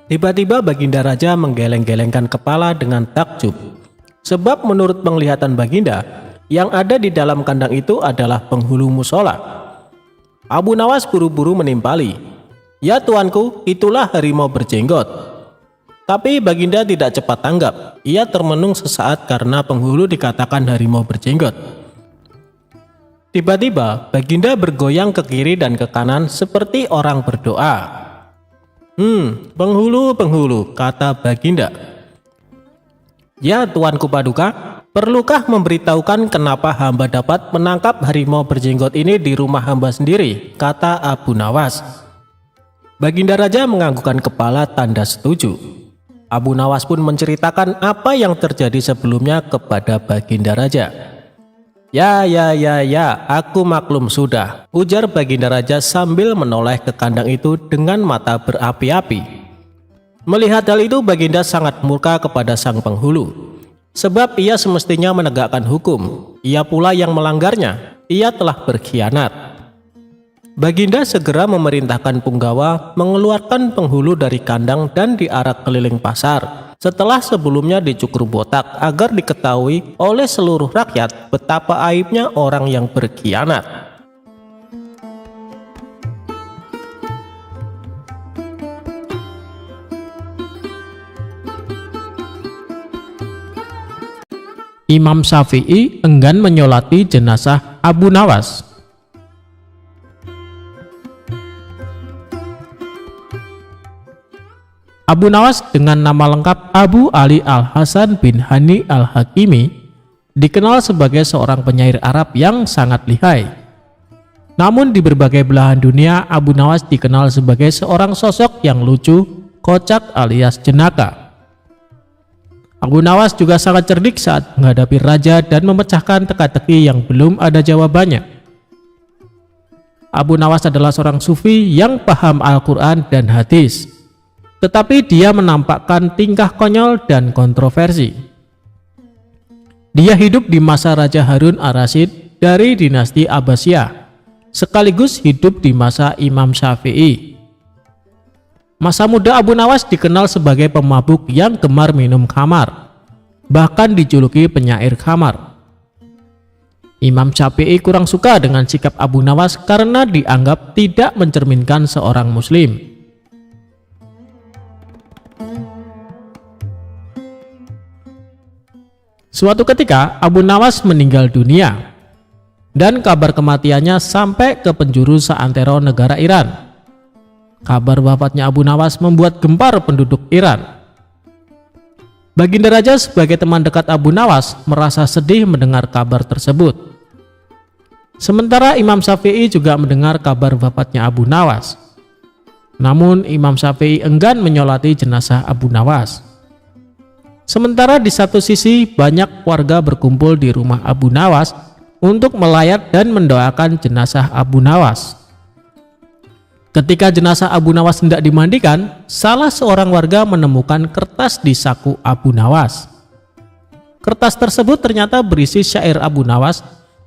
Tiba-tiba Baginda Raja menggeleng-gelengkan kepala dengan takjub. Sebab menurut penglihatan Baginda, yang ada di dalam kandang itu adalah penghulu musola. Abu Nawas buru-buru menimpali. "Ya tuanku, itulah harimau berjenggot." Tapi Baginda tidak cepat tanggap. Ia termenung sesaat karena penghulu dikatakan harimau berjenggot. Tiba-tiba Baginda bergoyang ke kiri dan ke kanan seperti orang berdoa. Penghulu, kata Baginda. "Ya tuanku Paduka, perlukah memberitahukan kenapa hamba dapat menangkap harimau berjenggot ini di rumah hamba sendiri?" kata Abu Nawas. Baginda Raja menganggukkan kepala tanda setuju. Abu Nawas pun menceritakan apa yang terjadi sebelumnya kepada Baginda Raja. Ya, aku maklum sudah," ujar Baginda Raja sambil menoleh ke kandang itu dengan mata berapi-api. Melihat hal itu, Baginda sangat murka kepada sang penghulu. Sebab ia semestinya menegakkan hukum, ia pula yang melanggarnya, ia telah berkhianat. Baginda segera memerintahkan punggawa mengeluarkan penghulu dari kandang dan diarak keliling pasar, setelah sebelumnya dicukur botak agar diketahui oleh seluruh rakyat betapa aibnya orang yang berkhianat. Imam Syafi'i enggan menyolati jenazah Abu Nawas. Abu Nawas dengan nama lengkap Abu Ali Al-Hasan bin Hani Al-Hakimi dikenal sebagai seorang penyair Arab yang sangat lihai. Namun di berbagai belahan dunia, Abu Nawas dikenal sebagai seorang sosok yang lucu, kocak alias jenaka. Abu Nawas juga sangat cerdik saat menghadapi raja dan memecahkan teka-teki yang belum ada jawabannya. Abu Nawas adalah seorang sufi yang paham Al-Quran dan hadis. Tetapi dia menampakkan tingkah konyol dan kontroversi. Dia hidup di masa Raja Harun Ar-Rasyid dari dinasti Abbasiyah, sekaligus hidup di masa Imam Syafi'i. Masa muda Abu Nawas dikenal sebagai pemabuk yang gemar minum khamar, bahkan dijuluki penyair khamar. Imam Syafi'i kurang suka dengan sikap Abu Nawas karena dianggap tidak mencerminkan seorang muslim. Suatu ketika Abu Nawas meninggal dunia dan kabar kematiannya sampai ke penjuru seantero negara Iran. Kabar wafatnya Abu Nawas membuat gempar penduduk Iran. Baginda Raja sebagai teman dekat Abu Nawas merasa sedih mendengar kabar tersebut. Sementara Imam Syafi'i juga mendengar kabar wafatnya Abu Nawas. Namun Imam Syafi'i enggan menyolati jenazah Abu Nawas. Sementara di satu sisi banyak warga berkumpul di rumah Abu Nawas untuk melayat dan mendoakan jenazah Abu Nawas. Ketika jenazah Abu Nawas hendak dimandikan, salah seorang warga menemukan kertas di saku Abu Nawas. Kertas tersebut ternyata berisi syair Abu Nawas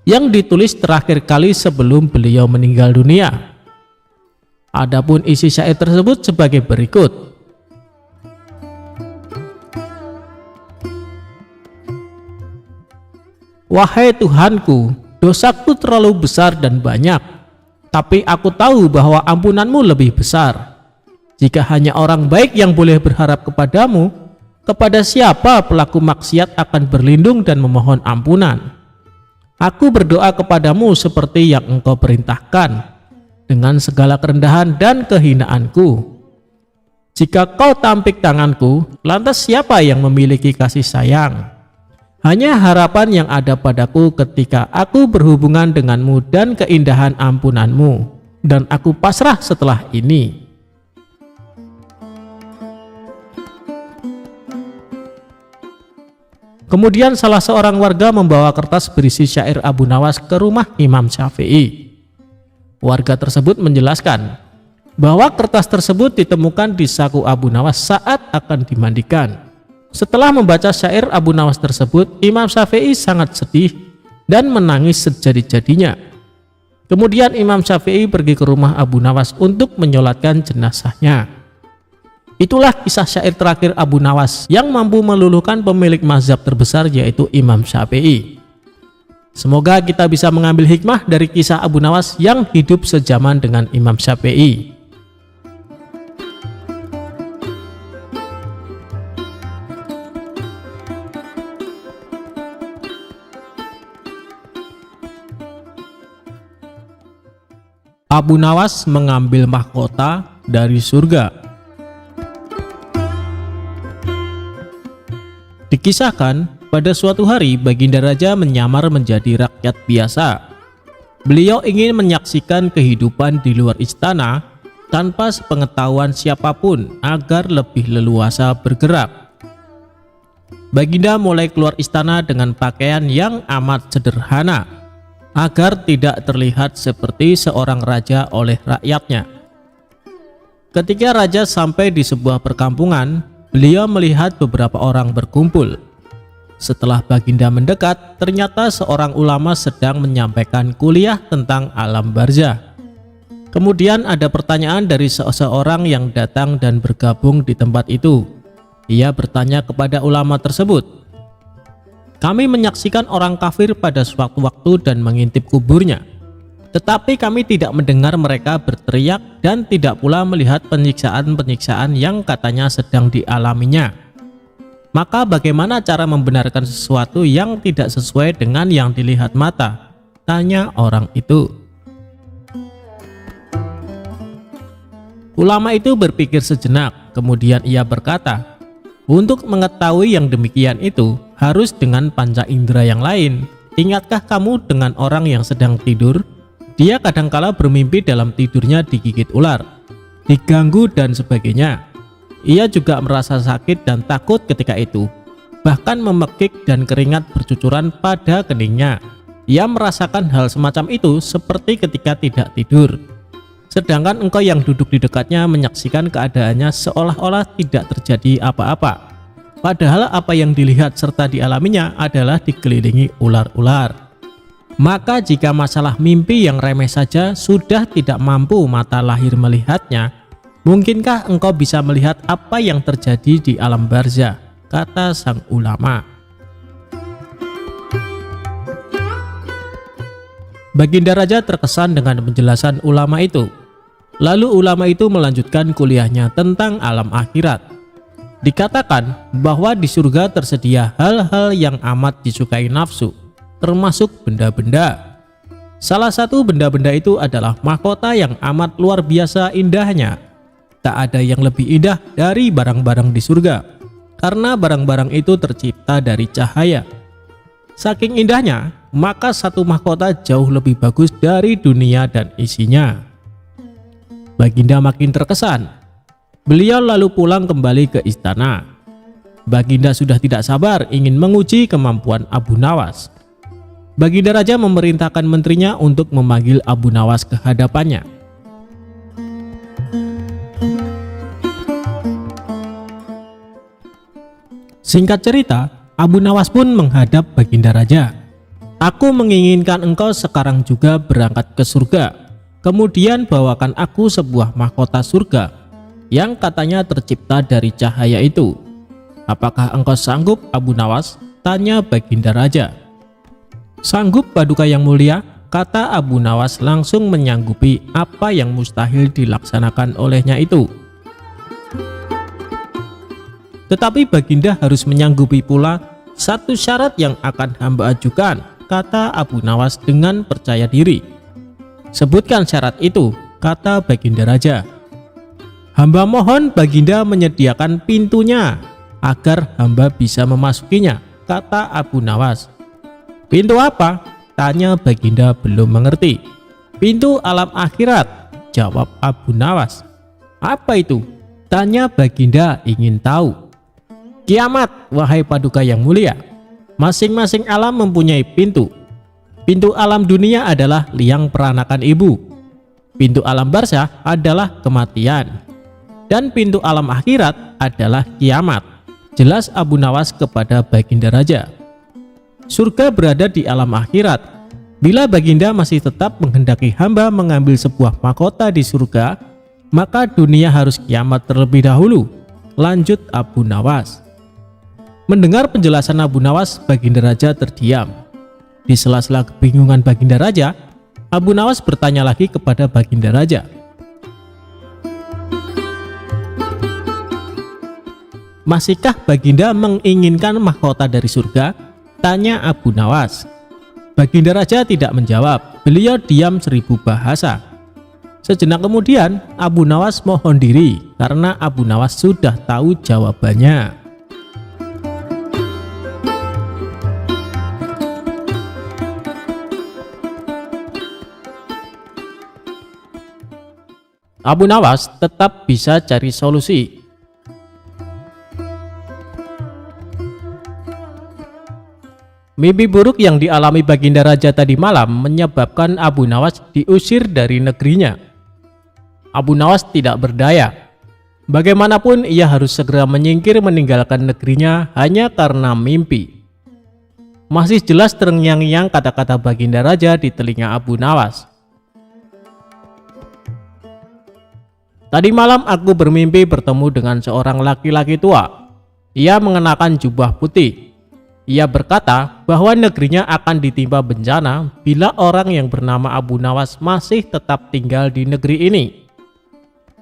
yang ditulis terakhir kali sebelum beliau meninggal dunia. Adapun isi syair tersebut sebagai berikut. Wahai Tuhanku, dosaku terlalu besar dan banyak, tapi aku tahu bahwa ampunanmu lebih besar. Jika hanya orang baik yang boleh berharap kepadamu, kepada siapa pelaku maksiat akan berlindung dan memohon ampunan? Aku berdoa kepadamu seperti yang engkau perintahkan, dengan segala kerendahan dan kehinaanku. Jika kau tampik tanganku, lantas siapa yang memiliki kasih sayang? Hanya harapan yang ada padaku ketika aku berhubungan denganmu dan keindahan ampunanmu, dan aku pasrah setelah ini. Kemudian salah seorang warga membawa kertas berisi syair Abu Nawas ke rumah Imam Syafi'i. Warga tersebut menjelaskan bahwa kertas tersebut ditemukan di saku Abu Nawas saat akan dimandikan. Setelah membaca syair Abu Nawas tersebut, Imam Syafi'i sangat sedih dan menangis sejadi-jadinya. Kemudian Imam Syafi'i pergi ke rumah Abu Nawas untuk menyolatkan jenazahnya. Itulah kisah syair terakhir Abu Nawas yang mampu meluluhkan pemilik mazhab terbesar, yaitu Imam Syafi'i. Semoga kita bisa mengambil hikmah dari kisah Abu Nawas yang hidup sejaman dengan Imam Syafi'i. Abu Nawas mengambil mahkota dari surga. Dikisahkan, pada suatu hari Baginda Raja menyamar menjadi rakyat biasa. Beliau ingin menyaksikan kehidupan di luar istana tanpa sepengetahuan siapapun agar lebih leluasa bergerak. Baginda mulai keluar istana dengan pakaian yang amat sederhana, agar tidak terlihat seperti seorang raja oleh rakyatnya. Ketika raja sampai di sebuah perkampungan, beliau melihat beberapa orang berkumpul. Setelah Baginda mendekat, ternyata seorang ulama sedang menyampaikan kuliah tentang alam barzah. Kemudian ada pertanyaan dari seseorang yang datang dan bergabung di tempat itu. Ia bertanya kepada ulama tersebut, "Kami menyaksikan orang kafir pada suatu waktu dan mengintip kuburnya. Tetapi kami tidak mendengar mereka berteriak dan tidak pula melihat penyiksaan-penyiksaan yang katanya sedang dialaminya. Maka bagaimana cara membenarkan sesuatu yang tidak sesuai dengan yang dilihat mata?" tanya orang itu. Ulama itu berpikir sejenak, kemudian ia berkata, "Untuk mengetahui yang demikian itu, harus dengan panca indera yang lain. Ingatkah kamu dengan orang yang sedang tidur? Dia kadangkala bermimpi dalam tidurnya digigit ular, diganggu dan sebagainya. Ia juga merasa sakit dan takut ketika itu, bahkan memekik dan keringat bercucuran pada keningnya. Ia merasakan hal semacam itu seperti ketika tidak tidur. Sedangkan engkau yang duduk di dekatnya menyaksikan keadaannya seolah-olah tidak terjadi apa-apa. Padahal apa yang dilihat serta dialaminya adalah dikelilingi ular-ular. Maka jika masalah mimpi yang remeh saja sudah tidak mampu mata lahir melihatnya, Mungkinkah engkau bisa melihat apa yang terjadi di alam barzah? Kata sang ulama. Baginda Raja terkesan dengan penjelasan ulama itu. Lalu ulama itu melanjutkan kuliahnya tentang alam akhirat. Dikatakan bahwa di surga tersedia hal-hal yang amat disukai nafsu, termasuk benda-benda. Salah satu benda-benda itu adalah mahkota yang amat luar biasa indahnya. Tak ada yang lebih indah dari barang-barang di surga, karena barang-barang itu tercipta dari cahaya. Saking indahnya, maka satu mahkota jauh lebih bagus dari dunia dan isinya. Baginda makin terkesan. Beliau lalu pulang kembali ke istana. Baginda sudah tidak sabar ingin menguji kemampuan Abu Nawas. Baginda Raja memerintahkan menterinya untuk memanggil Abu Nawas ke hadapannya. Singkat cerita, Abu Nawas pun menghadap Baginda Raja. Aku menginginkan engkau sekarang juga berangkat ke surga. Kemudian bawakan aku sebuah mahkota surga yang katanya tercipta dari cahaya itu. Apakah engkau sanggup, Abu Nawas? Tanya Baginda Raja. Sanggup, Paduka yang mulia, kata Abu Nawas langsung menyanggupi apa yang mustahil dilaksanakan olehnya itu. Tetapi Baginda harus menyanggupi pula satu syarat yang akan hamba ajukan, kata Abu Nawas dengan percaya diri. Sebutkan syarat itu, kata Baginda Raja. Hamba mohon Baginda menyediakan pintunya agar hamba bisa memasukinya, kata Abu Nawas. Pintu apa? Tanya Baginda belum mengerti. Pintu alam akhirat, jawab Abu Nawas. Apa itu? Tanya Baginda ingin tahu. Kiamat, wahai Paduka yang mulia. Masing-masing alam mempunyai pintu. Pintu alam dunia adalah liang peranakan ibu. Pintu alam barzah adalah kematian. Dan pintu alam akhirat adalah kiamat. Jelas Abu Nawas kepada Baginda Raja. Surga berada di alam akhirat. Bila Baginda masih tetap menghendaki hamba mengambil sebuah mahkota di surga, maka dunia harus kiamat terlebih dahulu. Lanjut Abu Nawas. Mendengar penjelasan Abu Nawas, Baginda Raja terdiam. Di sela-sela kebingungan Baginda Raja, Abu Nawas bertanya lagi kepada Baginda Raja. Masihkah Baginda menginginkan mahkota dari surga? Tanya Abu Nawas. Baginda Raja tidak menjawab, beliau diam 1000 bahasa. Sejenak kemudian Abu Nawas mohon diri karena Abu Nawas sudah tahu jawabannya. Abu Nawas tetap bisa cari solusi. Mimpi buruk yang dialami Baginda Raja tadi malam menyebabkan Abu Nawas diusir dari negerinya. Abu Nawas tidak berdaya. Bagaimanapun ia harus segera menyingkir meninggalkan negerinya hanya karena mimpi. Masih jelas terngiang-ngiang kata-kata Baginda Raja di telinga Abu Nawas. Tadi malam aku bermimpi bertemu dengan seorang laki-laki tua. Ia mengenakan jubah putih. Ia berkata bahwa negerinya akan ditimpa bencana bila orang yang bernama Abu Nawas masih tetap tinggal di negeri ini.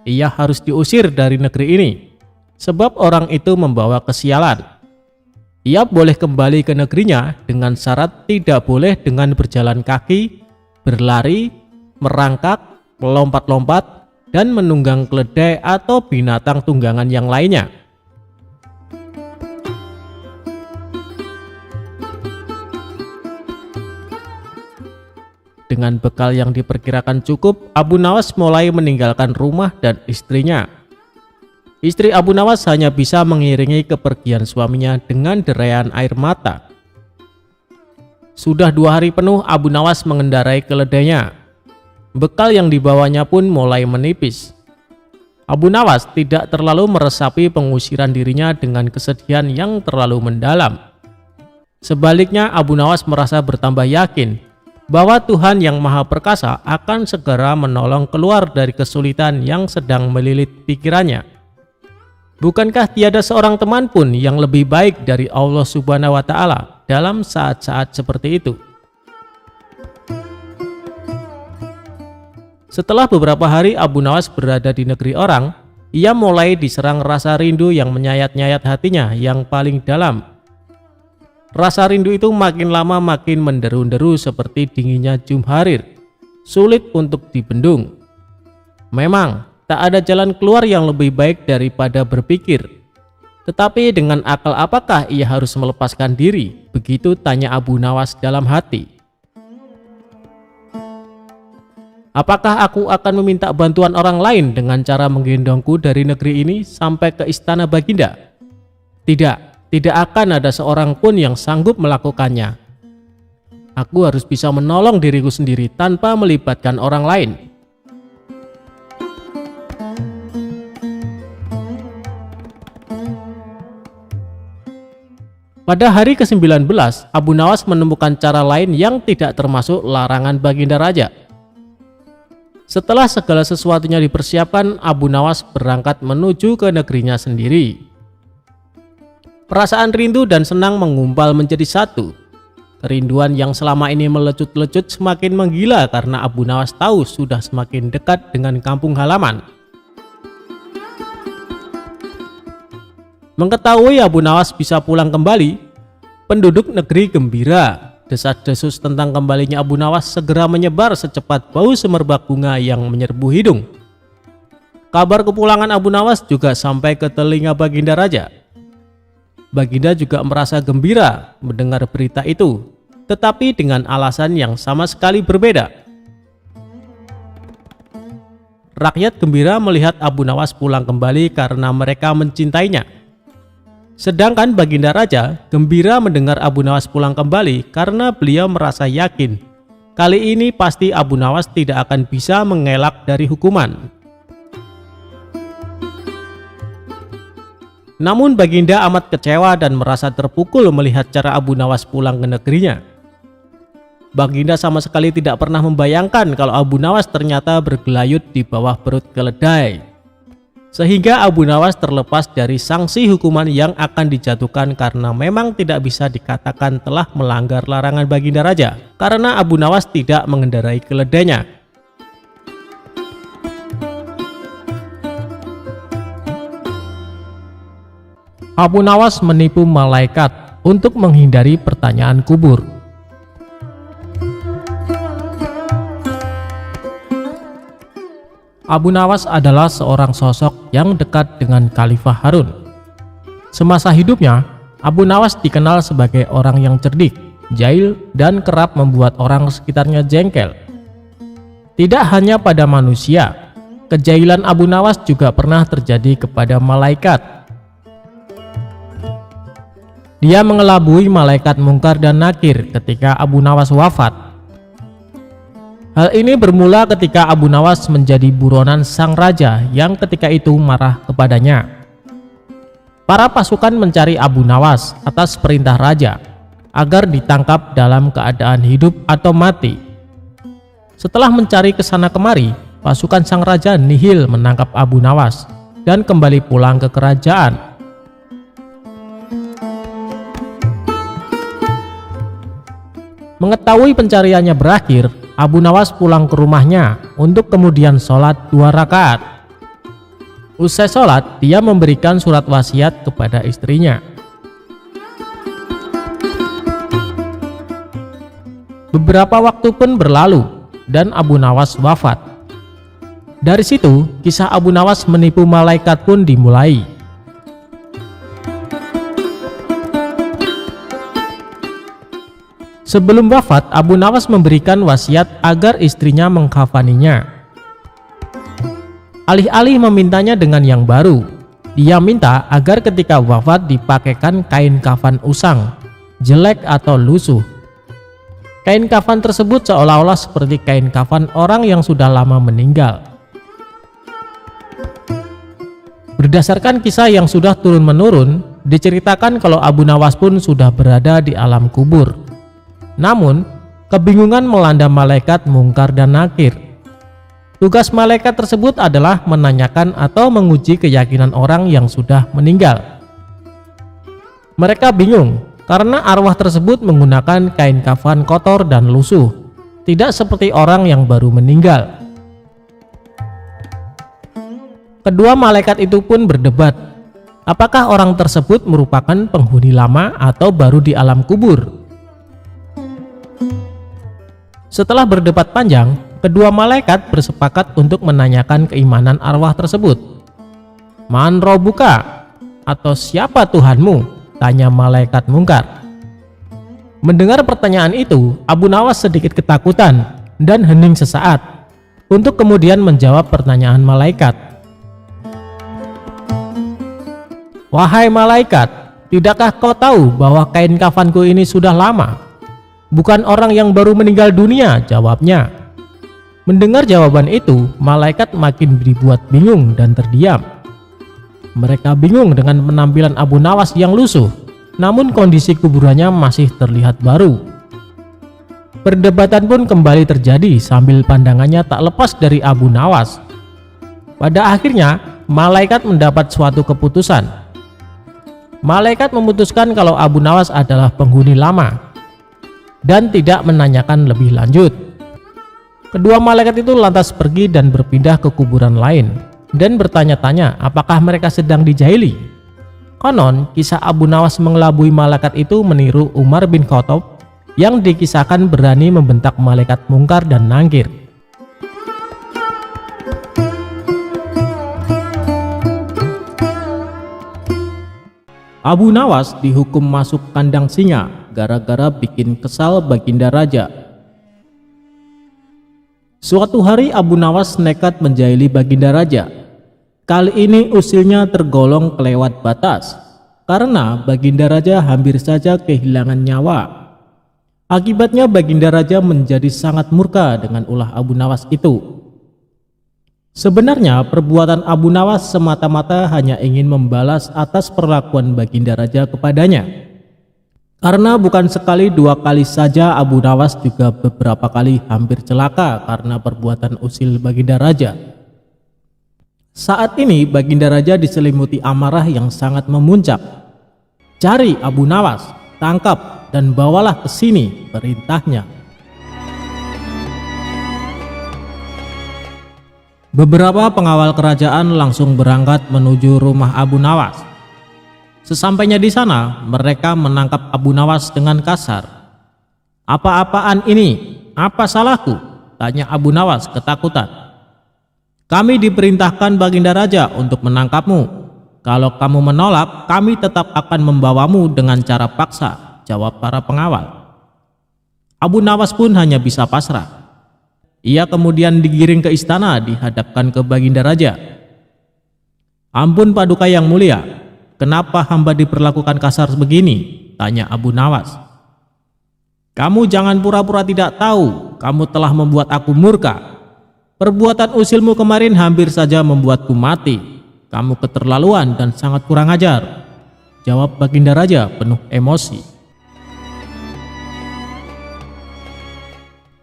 Ia harus diusir dari negeri ini, sebab orang itu membawa kesialan. Ia boleh kembali ke negerinya dengan syarat tidak boleh dengan berjalan kaki, berlari, merangkak, melompat-lompat, dan menunggang keledai atau binatang tunggangan yang lainnya. Dengan bekal yang diperkirakan cukup, Abu Nawas mulai meninggalkan rumah dan istrinya. Istri Abu Nawas hanya bisa mengiringi kepergian suaminya dengan deraian air mata. Sudah 2 hari penuh Abu Nawas mengendarai keledainya. Bekal yang dibawanya pun mulai menipis. Abu Nawas tidak terlalu meresapi pengusiran dirinya dengan kesedihan yang terlalu mendalam. Sebaliknya Abu Nawas merasa bertambah yakin bahwa Tuhan yang Maha Perkasa akan segera menolong keluar dari kesulitan yang sedang melilit pikirannya. Bukankah tiada seorang teman pun yang lebih baik dari Allah Subhanahu wa Ta'ala dalam saat-saat seperti itu? Setelah beberapa hari Abu Nawas berada di negeri orang, ia mulai diserang rasa rindu yang menyayat-nyayat hatinya yang paling dalam. Rasa rindu itu makin lama makin menderu-deru seperti dinginnya jumharir, sulit untuk dibendung. Memang, tak ada jalan keluar yang lebih baik daripada berpikir. Tetapi dengan akal apakah ia harus melepaskan diri? Begitu tanya Abu Nawas dalam hati. Apakah aku akan meminta bantuan orang lain dengan cara menggendongku dari negeri ini sampai ke istana Baginda? Tidak akan ada seorang pun yang sanggup melakukannya. Aku harus bisa menolong diriku sendiri tanpa melibatkan orang lain. Pada hari ke-19, Abu Nawas menemukan cara lain yang tidak termasuk larangan Baginda Raja. Setelah segala sesuatunya dipersiapkan, Abu Nawas berangkat menuju ke negerinya sendiri. Perasaan rindu dan senang menggumpal menjadi satu. Kerinduan yang selama ini melecut-lecut semakin menggila karena Abu Nawas tahu sudah semakin dekat dengan kampung halaman. Mengetahui Abu Nawas bisa pulang kembali, penduduk negeri gembira. Desas-desus tentang kembalinya Abu Nawas segera menyebar secepat bau semerbak bunga yang menyerbu hidung. Kabar kepulangan Abu Nawas juga sampai ke telinga Baginda Raja. Baginda juga merasa gembira mendengar berita itu, tetapi dengan alasan yang sama sekali berbeda. Rakyat gembira melihat Abu Nawas pulang kembali karena mereka mencintainya. Sedangkan Baginda Raja gembira mendengar Abu Nawas pulang kembali karena beliau merasa yakin kali ini pasti Abu Nawas tidak akan bisa mengelak dari hukuman. Namun Baginda amat kecewa dan merasa terpukul melihat cara Abu Nawas pulang ke negerinya. Baginda sama sekali tidak pernah membayangkan kalau Abu Nawas ternyata bergelayut di bawah perut keledai. Sehingga Abu Nawas terlepas dari sanksi hukuman yang akan dijatuhkan karena memang tidak bisa dikatakan telah melanggar larangan Baginda Raja karena Abu Nawas tidak mengendarai keledainya. Abu Nawas menipu malaikat untuk menghindari pertanyaan kubur. Abu Nawas adalah seorang sosok yang dekat dengan Khalifah Harun. Semasa hidupnya, Abu Nawas dikenal sebagai orang yang cerdik, jahil, dan kerap membuat orang sekitarnya jengkel. Tidak hanya pada manusia, kejahilan Abu Nawas juga pernah terjadi kepada malaikat. Dia mengelabui malaikat Mungkar dan Nakir ketika Abu Nawas wafat. Hal ini bermula ketika Abu Nawas menjadi buronan sang raja yang ketika itu marah kepadanya. Para pasukan mencari Abu Nawas atas perintah raja agar ditangkap dalam keadaan hidup atau mati. Setelah mencari kesana kemari, pasukan sang raja nihil menangkap Abu Nawas dan kembali pulang ke kerajaan. Mengetahui pencariannya berakhir, Abu Nawas pulang ke rumahnya untuk kemudian sholat 2 rakaat. Usai sholat, dia memberikan surat wasiat kepada istrinya. Beberapa waktu pun berlalu dan Abu Nawas wafat. Dari situ, kisah Abu Nawas menipu malaikat pun dimulai. Sebelum wafat, Abu Nawas memberikan wasiat agar istrinya mengkafaninya. Alih-alih memintanya dengan yang baru, dia minta agar ketika wafat dipakaikan kain kafan usang, jelek atau lusuh. Kain kafan tersebut seolah-olah seperti kain kafan orang yang sudah lama meninggal. Berdasarkan kisah yang sudah turun-menurun, diceritakan kalau Abu Nawas pun sudah berada di alam kubur. Namun, Kebingungan melanda malaikat Mungkar dan Nakir. Tugas malaikat tersebut adalah menanyakan atau menguji keyakinan orang yang sudah meninggal. Mereka bingung karena arwah tersebut menggunakan kain kafan kotor dan lusuh, tidak seperti orang yang baru meninggal. Kedua malaikat itu pun berdebat, apakah orang tersebut merupakan penghuni lama atau baru di alam kubur. Setelah berdebat panjang, kedua malaikat bersepakat untuk menanyakan keimanan arwah tersebut. Man robuka, atau siapa Tuhanmu? Tanya malaikat Mungkar. Mendengar pertanyaan itu, Abu Nawas sedikit ketakutan dan hening sesaat untuk kemudian menjawab pertanyaan malaikat. Wahai malaikat, tidakkah kau tahu bahwa kain kafanku ini sudah lama? Bukan orang yang baru meninggal dunia, jawabnya. Mendengar jawaban itu, malaikat makin dibuat bingung dan terdiam. Mereka bingung dengan penampilan Abu Nawas yang lusuh, namun kondisi kuburannya masih terlihat baru. Perdebatan pun kembali terjadi sambil pandangannya tak lepas dari Abu Nawas. Pada akhirnya, malaikat mendapat suatu keputusan. Malaikat memutuskan kalau Abu Nawas adalah penghuni lama dan tidak menanyakan lebih lanjut. Kedua malaikat itu lantas pergi dan berpindah ke kuburan lain dan bertanya-tanya apakah mereka sedang dijahili. Konon, kisah Abu Nawas mengelabui malaikat itu meniru Umar bin Khattab yang dikisahkan berani membentak malaikat Mungkar dan Nakir. Abu Nawas dihukum masuk kandang singa gara-gara bikin kesal Baginda Raja. Suatu hari Abu Nawas nekat menjahili Baginda Raja. Kali ini usilnya tergolong kelewat batas karena Baginda Raja hampir saja kehilangan nyawa. Akibatnya Baginda Raja menjadi sangat murka dengan ulah Abu Nawas itu. Sebenarnya perbuatan Abu Nawas semata-mata hanya ingin membalas atas perlakuan Baginda Raja kepadanya. Karena bukan sekali dua kali saja Abu Nawas juga beberapa kali hampir celaka karena perbuatan usil Baginda Raja. Saat ini Baginda Raja diselimuti amarah yang sangat memuncak. Cari Abu Nawas, tangkap dan bawalah ke sini, perintahnya. Beberapa pengawal kerajaan langsung berangkat menuju rumah Abu Nawas. Sesampainya di sana, mereka menangkap Abu Nawas dengan kasar. "Apa-apaan ini? Apa salahku?" tanya Abu Nawas ketakutan. "Kami diperintahkan Baginda Raja untuk menangkapmu. Kalau kamu menolak, kami tetap akan membawamu dengan cara paksa," jawab para pengawal. Abu Nawas pun hanya bisa pasrah. Ia kemudian digiring ke istana dihadapkan ke Baginda Raja. "Ampun Paduka yang mulia, kenapa hamba diperlakukan kasar begini?" tanya Abu Nawas. "Kamu jangan pura-pura tidak tahu, kamu telah membuat aku murka. Perbuatan usilmu kemarin hampir saja membuatku mati. Kamu keterlaluan dan sangat kurang ajar," jawab Baginda Raja penuh emosi.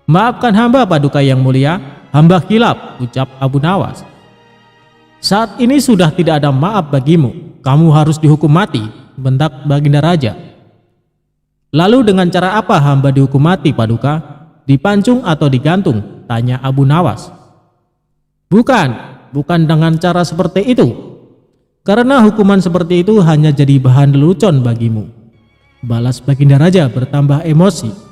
"Maafkan hamba Paduka yang mulia, hamba khilaf," ucap Abu Nawas. "Saat ini sudah tidak ada maaf bagimu, kamu harus dihukum mati," bentak Baginda Raja. "Lalu dengan cara apa hamba dihukum mati Paduka? Dipancung atau digantung?" tanya Abu Nawas. Bukan dengan cara seperti itu. Karena hukuman seperti itu hanya jadi bahan lelucon bagimu," balas Baginda Raja bertambah emosi.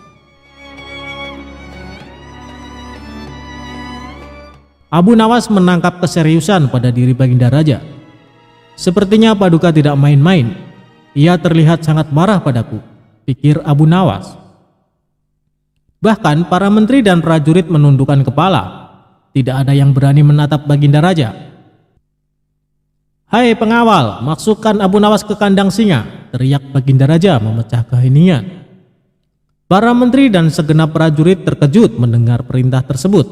Abu Nawas menangkap keseriusan pada diri Baginda Raja. "Sepertinya Paduka tidak main-main. Ia terlihat sangat marah padaku," pikir Abu Nawas. Bahkan para menteri dan prajurit menundukkan kepala. Tidak ada yang berani menatap Baginda Raja. "Hai pengawal, masukkan Abu Nawas ke kandang singa," teriak Baginda Raja memecah keheningan. Para menteri dan segenap prajurit terkejut mendengar perintah tersebut.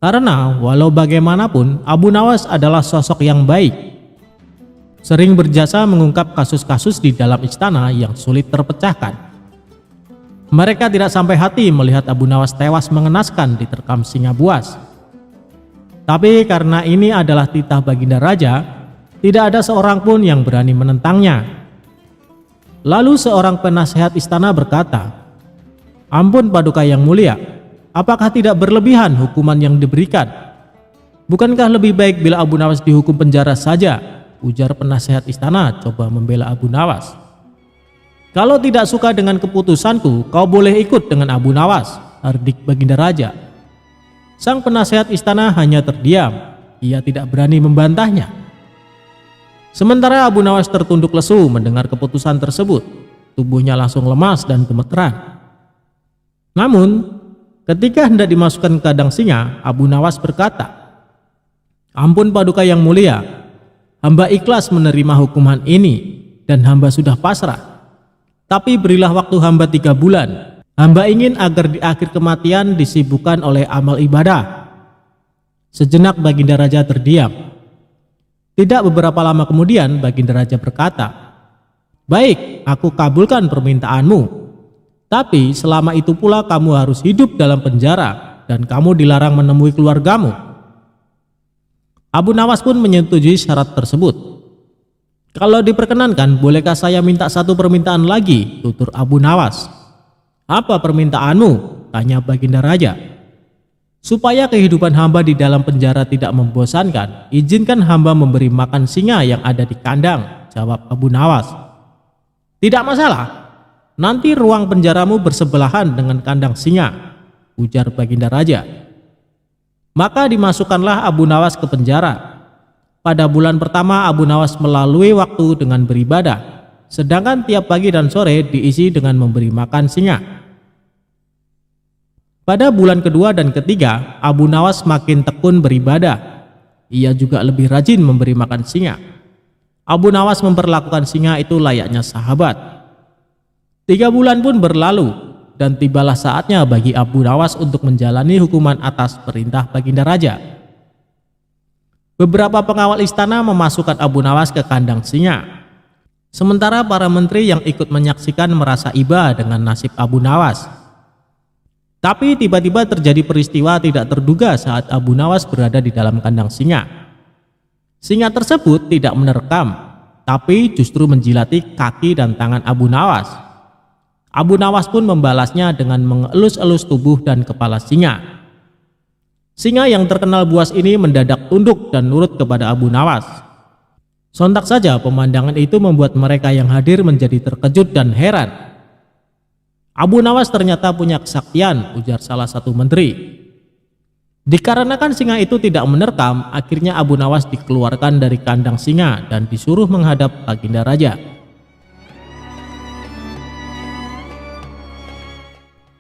Karena walau bagaimanapun Abu Nawas adalah sosok yang baik. Sering berjasa mengungkap kasus-kasus di dalam istana yang sulit terpecahkan. Mereka tidak sampai hati melihat Abu Nawas tewas mengenaskan diterkam singa buas. Tapi karena ini adalah titah Baginda Raja, tidak ada seorang pun yang berani menentangnya. Lalu seorang penasehat istana berkata, "Ampun Paduka yang mulia, apakah tidak berlebihan hukuman yang diberikan? Bukankah lebih baik bila Abu Nawas dihukum penjara saja?" ujar penasehat istana coba membela Abu Nawas. "Kalau tidak suka dengan keputusanku, kau boleh ikut dengan Abu Nawas," hardik Baginda Raja. Sang penasehat istana hanya terdiam, ia tidak berani membantahnya. Sementara Abu Nawas tertunduk lesu mendengar keputusan tersebut, tubuhnya langsung lemas dan gemeteran. Namun, ketika hendak dimasukkan ke kandang singa, Abu Nawas berkata, "Ampun Paduka yang mulia, hamba ikhlas menerima hukuman ini dan hamba sudah pasrah. Tapi berilah waktu hamba 3 bulan. Hamba ingin agar di akhir kematian disibukkan oleh amal ibadah." Sejenak Baginda Raja terdiam. Tidak beberapa lama kemudian Baginda Raja berkata, "Baik, aku kabulkan permintaanmu. Tapi selama itu pula kamu harus hidup dalam penjara dan kamu dilarang menemui keluargamu." Abu Nawas pun menyetujui syarat tersebut. "Kalau diperkenankan, bolehkah saya minta satu permintaan lagi?" tutur Abu Nawas. "Apa permintaanmu?" tanya Baginda Raja. "Supaya kehidupan hamba di dalam penjara tidak membosankan, izinkan hamba memberi makan singa yang ada di kandang," jawab Abu Nawas. "Tidak masalah, nanti ruang penjaramu bersebelahan dengan kandang singa," ujar Baginda Raja. Maka dimasukkanlah Abu Nawas ke penjara. Pada bulan pertama Abu Nawas melalui waktu dengan beribadah, sedangkan tiap pagi dan sore diisi dengan memberi makan singa. Pada bulan kedua dan ketiga, Abu Nawas makin tekun beribadah. Ia juga lebih rajin memberi makan singa. Abu Nawas memperlakukan singa itu layaknya sahabat. 3 bulan pun berlalu, dan tibalah saatnya bagi Abu Nawas untuk menjalani hukuman atas perintah Baginda Raja. Beberapa pengawal istana memasukkan Abu Nawas ke kandang singa. Sementara para menteri yang ikut menyaksikan merasa iba dengan nasib Abu Nawas. Tapi tiba-tiba terjadi peristiwa tidak terduga saat Abu Nawas berada di dalam kandang singa. Singa tersebut tidak menerkam, tapi justru menjilati kaki dan tangan Abu Nawas. Abu Nawas pun membalasnya dengan mengelus-elus tubuh dan kepala singa. Singa yang terkenal buas ini mendadak tunduk dan nurut kepada Abu Nawas. Sontak saja pemandangan itu membuat mereka yang hadir menjadi terkejut dan heran. "Abu Nawas ternyata punya kesaktian," ujar salah satu menteri. Dikarenakan singa itu tidak menerkam, akhirnya Abu Nawas dikeluarkan dari kandang singa dan disuruh menghadap Baginda Raja.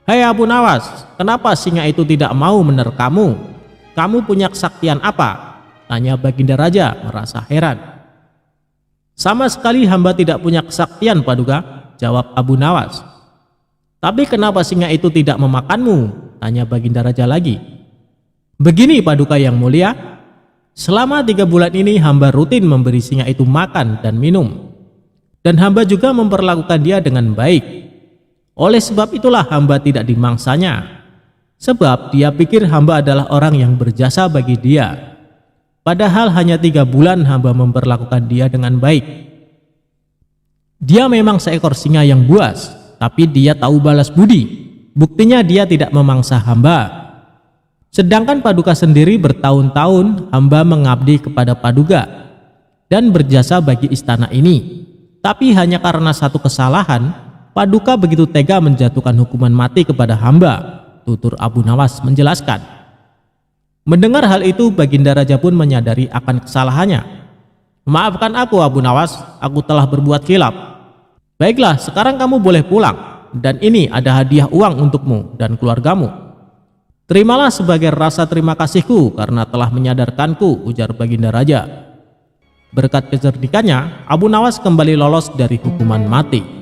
"Hai Abu Nawas, kenapa singa itu tidak mau menerkammu? Kamu punya kesaktian apa?" tanya Baginda Raja merasa heran. "Sama sekali hamba tidak punya kesaktian Paduka," jawab Abu Nawas. "Tapi kenapa singa itu tidak memakanmu?" tanya Baginda Raja lagi. "Begini Paduka yang mulia, selama 3 bulan ini hamba rutin memberi singa itu makan dan minum. Dan hamba juga memperlakukan dia dengan baik. Oleh sebab itulah hamba tidak dimangsanya. Sebab dia pikir hamba adalah orang yang berjasa bagi dia. Padahal hanya 3 bulan hamba memperlakukan dia dengan baik. Dia memang seekor singa yang buas, tapi dia tahu balas budi. Buktinya dia tidak memangsa hamba. Sedangkan Paduka sendiri bertahun-tahun hamba mengabdi kepada Paduka dan berjasa bagi istana ini. Tapi hanya karena satu kesalahan, Paduka begitu tega menjatuhkan hukuman mati kepada hamba," tutur Abu Nawas menjelaskan. Mendengar hal itu, Baginda Raja pun menyadari akan kesalahannya. "Maafkan aku Abu Nawas, aku telah berbuat khilaf. Baiklah, sekarang kamu boleh pulang, dan ini ada hadiah uang untukmu dan keluargamu. Terimalah sebagai rasa terima kasihku karena telah menyadarkanku," ujar Baginda Raja. Berkat kecerdikannya, Abu Nawas kembali lolos dari hukuman mati.